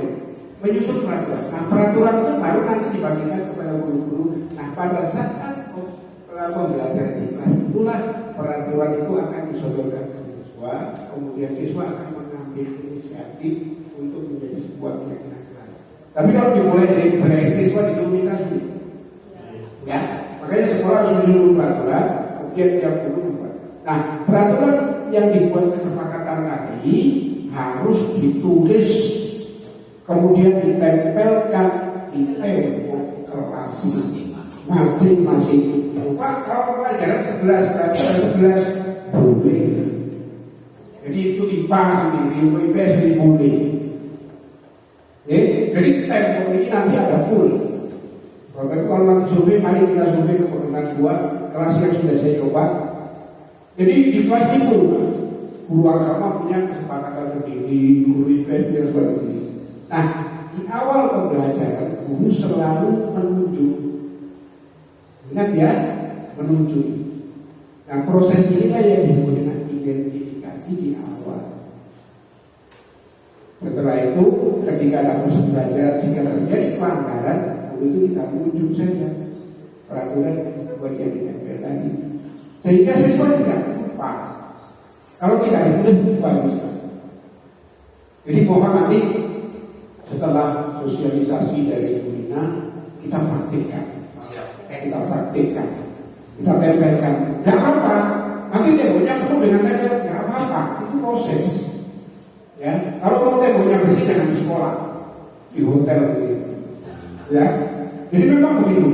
Menyusun peraturan. Nah, peraturan itu baru nanti dibagikan kepada guru-guru. Nah, pada saat pembelajaran di kelas itulah peraturan itu akan disodorkan ke siswa, kemudian siswa akan mengambil inisiatif untuk menjadi sebuah keyakinan kelas. Tapi kalau dimulai dari siswa disuruh minta sulit, ya, makanya sekolah harus menyusun peraturan, kemudian tiap guru membuat. Nah, peraturan yang dibuat kesepakatan tadi harus ditulis, kemudian ditempelkan di tembok kelas masing-masing. Pak, kalau pelajaran 11 boleh. Jadi itu IPA sendiri, IPS sendiri boleh. Jadi tembok ini nanti ada full. Kalau nanti survei, mari kita survei ke kelompok 2 kelas yang sudah saya coba. Jadi di kelas ini full. Guru agama punya kesepakatan sendiri, guru IPS punya sendiri. Nah, di awal pembelajaran guru selalu menunjuk. Ingat ya, menunjuk. Nah, proses inilah yang disebut dengan identifikasi di awal. Setelah itu, ketika ada proses belajar, jika terjadi pelanggaran, guru itu kita menunjuk saja peraturan buat yang ditempel tadi, sehingga siswa tidak lupa. Kalau tidak itu bagus. Jadi mohon nanti setelah sosialisasi dari Ibu kita praktikkan. Kita praktikkan, kita tempelkan. Gak apa-apa, nanti temboknya penuh dengan tempel, gak apa-apa, itu proses. Ya, kalau mau temboknya bersih jangan di sekolah, di hotel begitu. Ya, jadi memang begitu,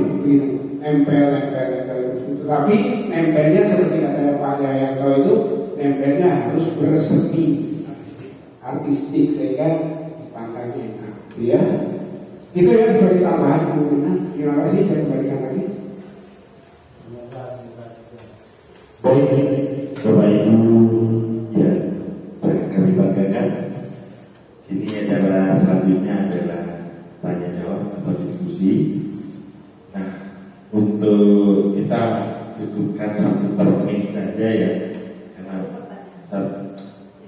nempel. Tetapi nempelnya seperti kata Pak Cahyanto itu, nempelnya harus berseni, artistik sehingga dipandangnya enak. Ya, itu yang sebagai tambahan. Terima kasih, saya kembalikan lagi. Baik, Bapak Ibu, ya, kami banggakan. Ini adalah selanjutnya adalah tanya jawab atau diskusi. Nah, untuk kita cukupkan 1 termin saja ya, karena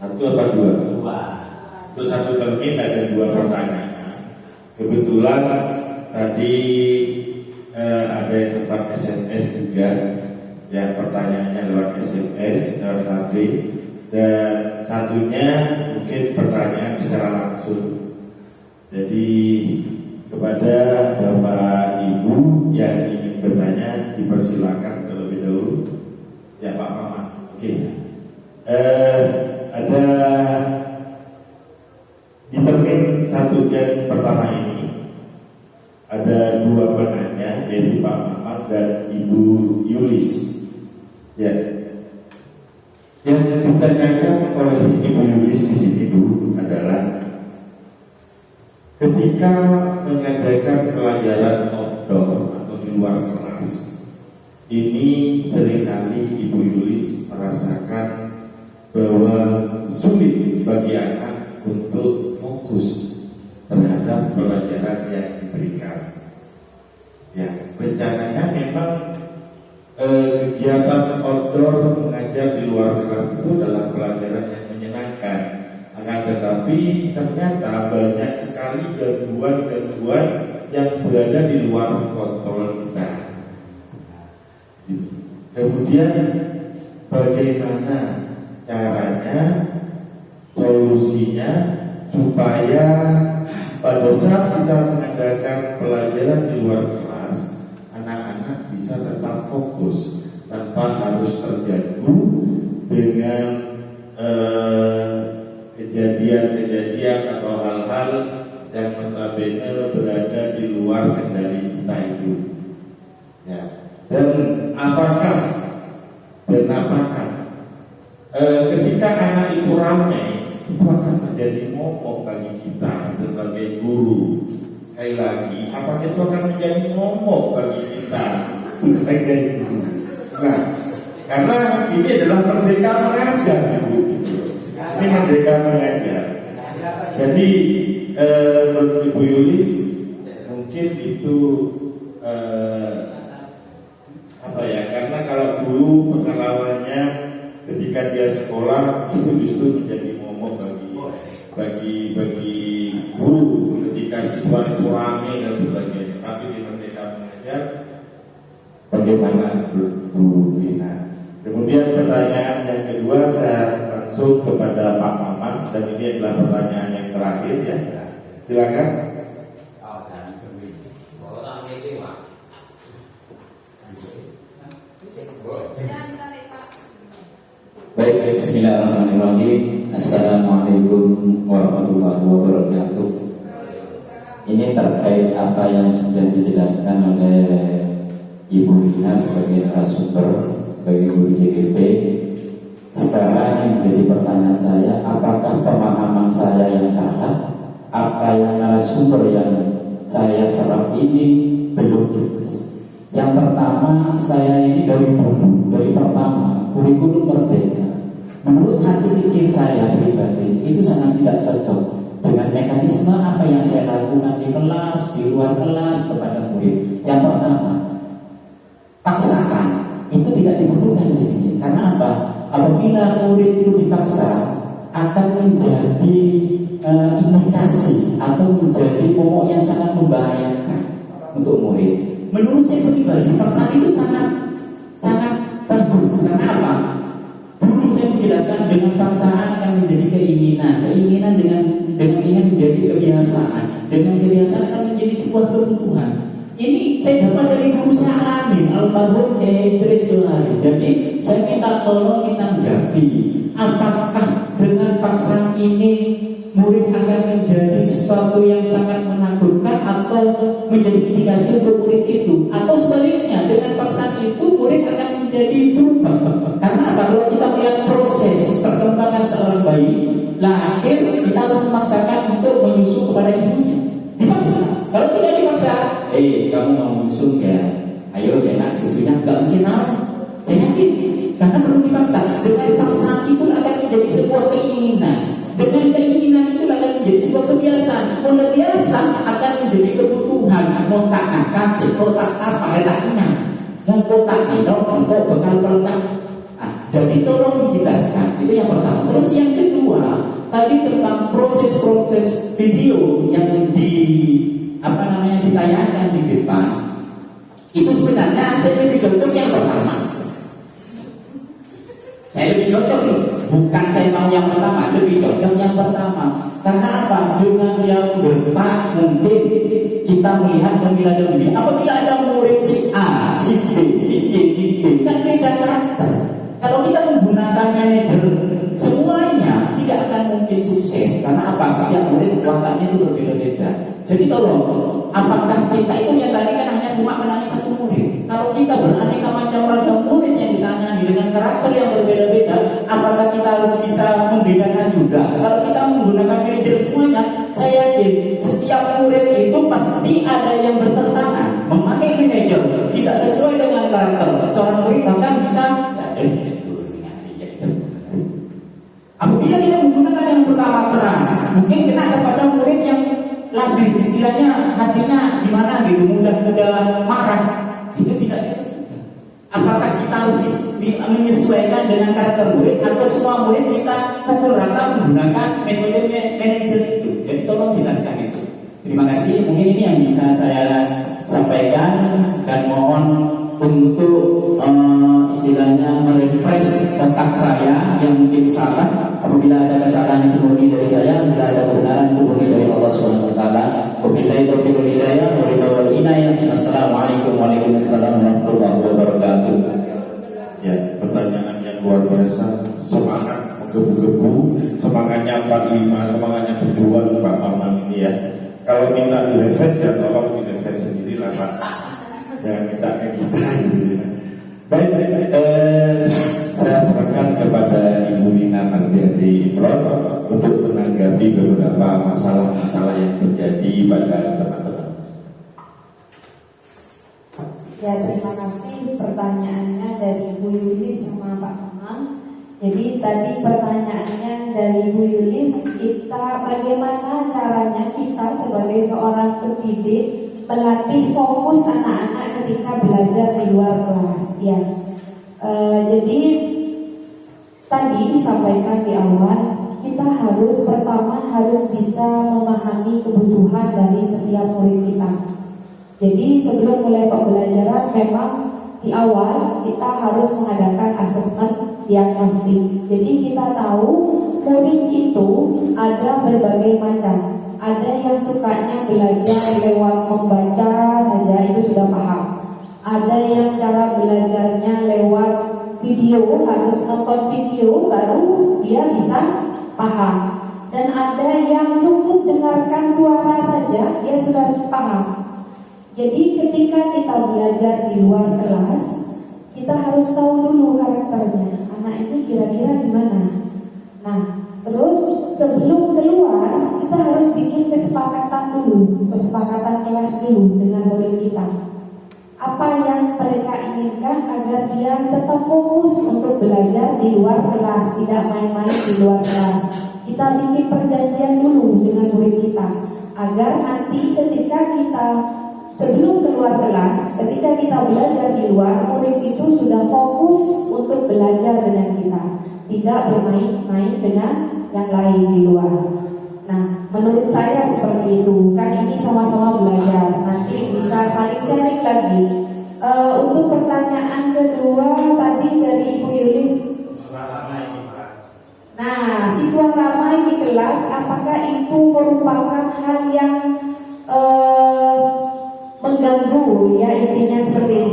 1 apa 2? Untuk 1 termin ada 2 pertanyaan. Kebetulan tadi ada yang sempat SMS juga. Ya, pertanyaannya lewat SMS, lewat HP, dan satunya mungkin pertanyaan secara langsung. Jadi kepada Bapak Ibu yang ingin bertanya dipersilakan terlebih dahulu. Ya Pak Mama, oke. Ada di termin 1 yang pertama ini ada 2 penanya, yaitu Pak Mama dan Ibu Yulis. Ya, yang ditanyakan oleh Ibu Yulis di sini dulu adalah ketika mengadakan pelajaran outdoor atau di luar kelas, ini seringkali Ibu Yulis merasakan bahwa sulit bagi anak untuk fokus terhadap pelajaran yang diberikan. Ya, rencananya memang kegiatan outdoor mengajar di luar kelas itu adalah pelajaran yang menyenangkan. Akan tetapi ternyata banyak sekali gangguan-gangguan yang berada di luar kontrol kita. Kemudian bagaimana caranya, solusinya supaya pada saat kita mengadakan pelajaran di luar kelas, anak-anak bisa tetap fokus tanpa harus terganggu dengan kejadian-kejadian atau hal-hal yang notabene berada di luar kendali kita itu. Ya. Dan apakah ketika anak itu ramai, itu akan menjadi momok bagi kita sebagai guru. Sekali lagi, apakah itu akan menjadi momok bagi kita sebagai guru? Nah, karena ini adalah merdeka mengajar, Ibu. Ini merdeka mengajar. Jadi menurut Ibu Yulis, mungkin itu karena kalau dulu pengalamannya ketika dia sekolah itu justru menjadi momok bagi guru ketika siswa itu ramai dan sebagainya. Tapi di merdeka mengajar, bagaimana Bu Lina? Kemudian pertanyaan yang kedua saya langsung kepada Pak Maman, dan ini adalah pertanyaan yang terakhir ya. Silakan. Baik, bismillahirrahmanirrahim. Assalamualaikum warahmatullahi wabarakatuh. Ini terkait apa yang sudah dijelaskan oleh Ibu Lina sebagai narasumber, sebagai guru JGP. Sekarang yang menjadi pertanyaan saya, apakah pemahaman saya yang salah? Apa yang narasumber yang saya serap ini belum jelas? Yang pertama, saya ini dari pertama kurikulum merdeka. Menurut hati kecil saya pribadi itu sangat tidak cocok dengan mekanisme apa yang saya lakukan di kelas, di luar kelas kepada murid. Yang pertama, paksaan itu tidak dibutuhkan di sini. Karena apa? Apabila murid itu dipaksa, akan menjadi indikasi atau menjadi momok yang sangat membahayakan untuk murid. Menurut saya pribadi, paksaan itu sangat bagus. Karena apa? Dulu saya menjelaskan dengan paksaan akan menjadi keinginan dengan ingin menjadi kebiasaan, dengan kebiasaan akan menjadi sebuah kebutuhan. Ini saya dapat dari guru saya Amin, almarhum Idris Johari. Jadi saya minta tolong ditanggapi, apakah dengan paksaan ini murid akan menjadi sesuatu yang sangat menakutkan atau menjadi indikasi untuk murid itu, atau sebaliknya dengan paksaan itu murid akan menjadi berubah. Karena apa? Kalau kita melihat proses perkembangan seorang bayi lahir, kita harus memaksakan untuk menyusu kepada ibunya. Dipaksa. Kalau tidak dipaksa, kamu mau menyusu ya, ayo enak susunya, nggak mungkin mau. Saya yakin, karena perlu dipaksa. Dengan paksaan itu akan menjadi sebuah keinginan. Dengan keinginan itu akan menjadi sebuah kebiasaan. Mulai biasa akan menjadi kebutuhan. Mau tak akan sekotak apa enaknya. Mau kotak minum untuk bekal pelengkap. Jadi tolong dijelaskan. Itu yang pertama. Terus yang kedua, tadi tentang proses-proses video yang ditayangkan di depan. Itu sebenarnya saya lebih cocok yang pertama. Saya lebih cocok nih. Bukan saya mau yang pertama, lebih cocok yang pertama. Karena apa? Dengan yang depan mungkin kita melihat pemilihan ini. Apabila ada murid si A, si B, si C, si D, kan beda karakter. Kalau kita menggunakan manajer semuanya tidak akan mungkin sukses. Karena apa? Setiap murid kekuatannya itu berbeda-beda. Jadi tolong, apakah kita itu yang tadi kan hanya cuma menangani satu murid? Kalau kita beraneka macam ragam murid yang ditangani dengan karakter yang berbeda-beda, apakah kita harus bisa membedakan juga? Kalau kita menggunakan manajer semuanya, saya yakin setiap murid itu pasti ada yang bertentangan, memakai manajer tidak sesuai dengan karakter. Seorang murid bahkan bisa apabila kita menggunakan yang pertama keras, mungkin kena kepada murid yang labil, istilahnya hatinya gimana gitu, mudah marah. Itu tidak cocok. Apakah kita harus menyesuaikan dengan karakter murid atau semua murid kita pukul rata menggunakan metode manajer itu? Jadi tolong jelaskan itu. Terima kasih. Mungkin ini yang bisa saya sampaikan dan mohon untuk istilahnya merefresh otak saya yang mungkin salah. Apabila ada kesalahan itu murni dari saya, apabila ada kebenaran itu murni dari Allah Subhanahu wa taala. Wabillahi taufiq wal hidayah wal inayah. Assalamualaikum warahmatullahi wabarakatuh. Ya, pertanyaan yang luar biasa, semangat menggebu-gebu, semangatnya 45, semangatnya berjuang Pak Maman ini ya. Kalau minta direfresh ya tolong direfresh sendirilah Pak. Jangan minta ke kita gitu ya. Baik, saya serahkan kepada Ibu Lina Mardiati Imron untuk menanggapi beberapa masalah-masalah yang terjadi pada teman-teman. Ya, terima kasih pertanyaannya dari Bu Yulis sama Pak Mamang. Jadi tadi pertanyaannya dari Bu Yulis, bagaimana caranya kita sebagai seorang pendidik melatih fokus anak-anak ketika belajar di luar kelas ya. Jadi tadi disampaikan di awal, kita pertama harus bisa memahami kebutuhan dari setiap murid kita. Jadi sebelum mulai pembelajaran memang di awal kita harus mengadakan asesmen diagnostik. Jadi kita tahu murid itu ada berbagai macam. Ada yang sukanya belajar lewat membaca saja, itu sudah paham. Ada yang cara belajarnya lewat video, harus nonton video baru dia bisa paham. Dan ada yang cukup dengarkan suara saja, dia sudah paham. Jadi ketika kita belajar di luar kelas, kita harus tahu dulu karakternya. Anak ini kira-kira gimana. Nah, terus sebelum keluar, kita harus bikin kesepakatan dulu, kesepakatan kelas dulu dengan murid kita. Apa yang mereka inginkan agar dia tetap fokus untuk belajar di luar kelas, tidak main-main di luar kelas. Kita bikin perjanjian dulu dengan murid kita, agar nanti ketika kita sebelum keluar kelas, ketika kita belajar di luar, murid itu sudah fokus untuk belajar dengan kita, tidak bermain-main dengan yang lain di luar. Nah, menurut saya seperti itu. Kan ini sama-sama belajar. Nanti bisa saling sharing lagi. Untuk pertanyaan kedua tadi dari Ibu Yulis. Nah, siswa ramai di kelas, apakah itu merupakan hal yang mengganggu? Ya, intinya seperti itu.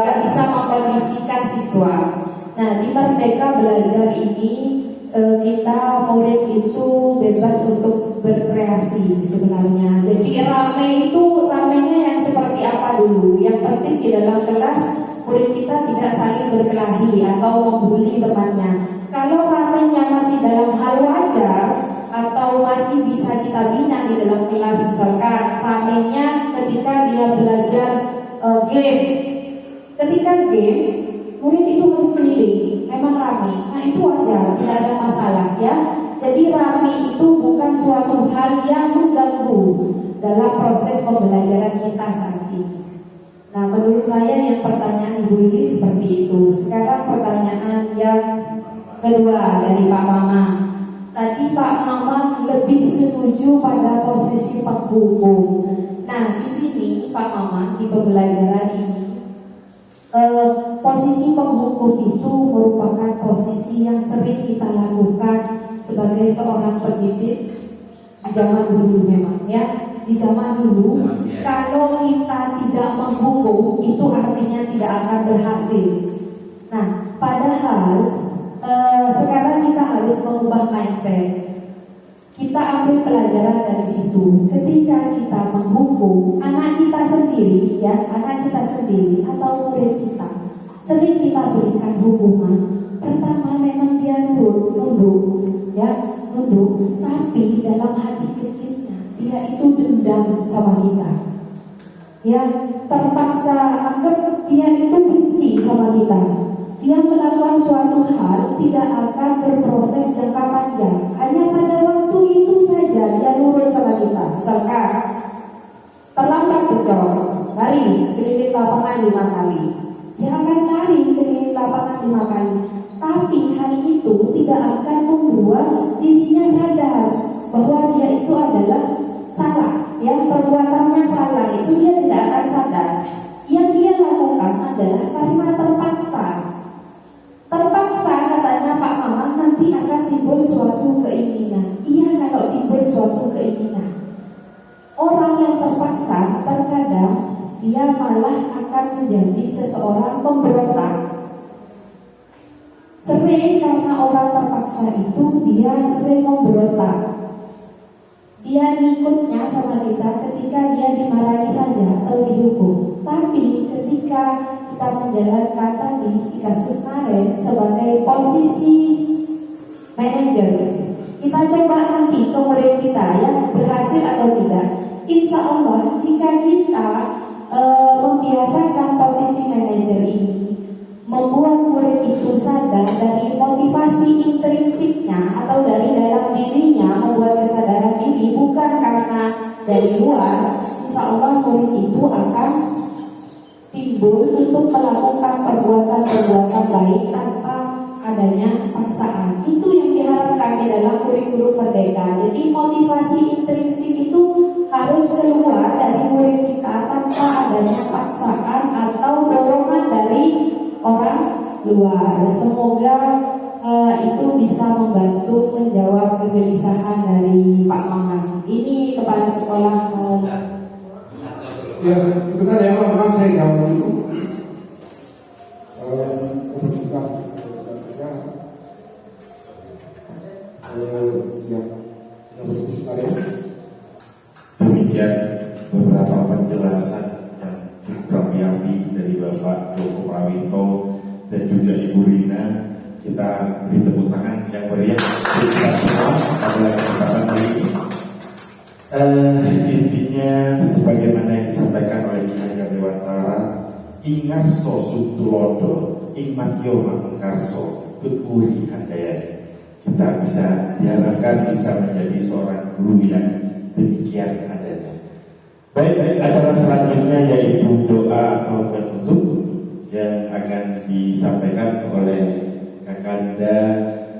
Gak bisa mengkondisikan siswa. Nah, di Merdeka Belajar ini kita murid itu bebas untuk berkreasi sebenarnya. Jadi ramenya yang seperti apa dulu. Yang penting di dalam kelas murid kita tidak saling berkelahi atau membuli temannya. Kalau ramenya masih dalam hal wajar atau masih bisa kita bina di dalam kelas, misalkan ramenya ketika dia belajar game. Ketika game, murid itu harus keliling, memang ramai. Nah, itu wajar, tidak ada masalah ya. Jadi ramai itu bukan suatu hal yang mengganggu dalam proses pembelajaran kita saat ini. Nah, menurut saya yang pertanyaan Ibu ini seperti itu. Sekarang pertanyaan yang kedua dari Pak Mama. Tadi Pak Mama lebih setuju pada posisi penghukum. Nah, di sini Pak Mama di pembelajaran ini posisi penghukum itu merupakan posisi yang sering kita lakukan sebagai seorang pendidik di zaman dulu memang ya. Di zaman dulu kalau kita tidak menghukum itu artinya tidak akan berhasil. Nah, padahal sekarang kita harus mengubah mindset. Kita ambil pelajaran dari situ. Ketika kita menghukum anak kita sendiri, ya, anak kita sendiri atau murid kita, sering kita berikan hukuman. Pertama memang dia nunduk, ya. nunduk, tapi dalam hati kecilnya dia itu dendam sama kita. Ya, terpaksa anggap dia itu benci sama kita. Dia melakukan suatu hal tidak akan berproses jangka panjang. Hanya pada waktu itu saja dia nurut sama kita. Misalkan terlambat kecok, lari keliling lapangan 5 kali. Dia akan lari keliling lapangan 5 kali. Tapi hal itu tidak akan membuat dirinya sadar bahwa dia itu adalah salah. Ya, perbuatannya salah itu dia tidak akan sadar. Yang dia lakukan adalah karena terpaksa. Terpaksa katanya Pak Maman nanti akan timbul suatu keinginan. Iya, kalau timbul suatu keinginan, orang yang terpaksa terkadang dia malah akan menjadi seseorang pemberontak. Sering karena orang terpaksa itu dia sering memberontak. Dia ngikutnya sama kita ketika dia dimarahi saja atau dihukum. Tapi ketika kita menjalankan tadi di kasus kemarin sebagai posisi manajer, kita coba nanti ke murid kita yang berhasil atau tidak. Insya Allah jika kita membiasakan posisi manajer ini, membuat murid itu sadar dari motivasi intrinsiknya atau dari dalam dirinya, membuat kesadaran diri bukan karena dari luar, insya Allah murid itu akan timbul untuk melakukan perbuatan-perbuatan baik tanpa adanya paksaan. Itu yang diharapkan di dalam kurikulum Merdeka. Jadi motivasi intrinsik itu harus keluar dari murid kita tanpa adanya paksaan atau dorongan dari orang luar. Semoga itu bisa membantu menjawab kegelisahan dari Pak Maman. Ini kepala sekolah mau. Ya, sebentar ya Pak, memang saya jawab dulu. Kebetulan demikian beberapa penjelasan yang cukup rapi dari Bapak Joko Prawito dan juga Ibu Rina. Kita beri tepuk tangan yang meriah kita semua pada kesempatan ini. Intinya sebagaimana yang disampaikan oleh Ki Hajar Dewantara, ingat so sutulodo ingmat yoma mengkarso kekuri handayani. Kita bisa diharapkan bisa menjadi seorang guru yang demikian adanya. Baik, acara selanjutnya yaitu doa atau penutup yang akan disampaikan oleh Kakanda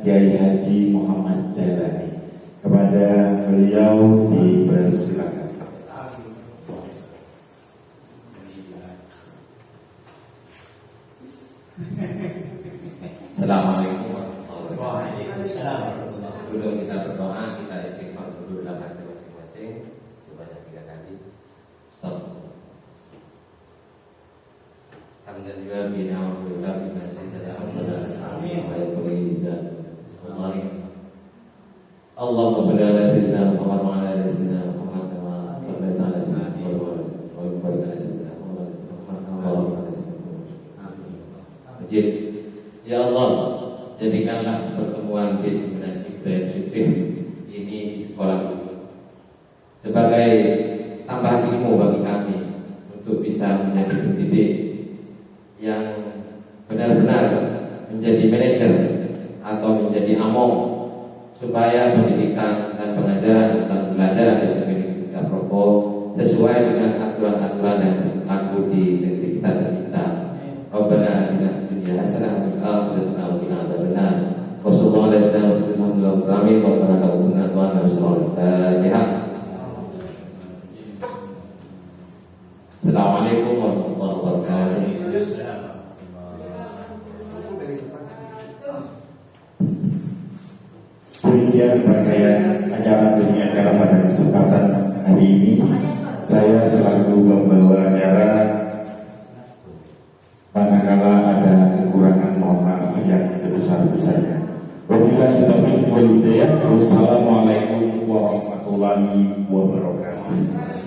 Kiai Haji Muhammad Jailani. Kepada beliau dipersilakan. Assalamualaikum warahmatullahi wabarakatuh. Sebelum kita berdoa, kita istighfar dulu dalam hati masing-masing sebanyak 3 kali. Stop. Alhamdulillah bina wa billah bina sayyidina Muhammad. Amin. Allahumma shalli ala sayyidina Muhammad wa ala ali sayyidina Muhammad wa sallallahu ala sayyidina Muhammad wa barik ala sayyidina Muhammad wa ala sayyidina Muhammad. Ya Allah, jadikanlah pertemuan diskriminasi positif ini di sekolah ini sebagai tambahan ilmu bagi kami untuk bisa menjadi pendidik yang benar-benar menjadi manajer atau menjadi among, supaya pendidikan dan pengajaran dan pembelajaran di kita Propo sesuai dengan aturan-aturan yang berlaku di negeri kita tercinta. Rabbana atina fid dunya hasanah wa fil akhirati hasanah wa qina adzabannar. Wassallallahu ala sayyidina Muhammadin wa ala alihi wa sahbihi. Assalamualaikum warahmatullahi wabarakatuh. Demikian rangkaian acara dunia acara pada kesempatan hari ini. Saya selaku pembawa acara, manakala ada kekurangan mohon maaf yang sebesar-besarnya. Wabillahi taufiq wal hidayah. Wassalamualaikum warahmatullahi wabarakatuh.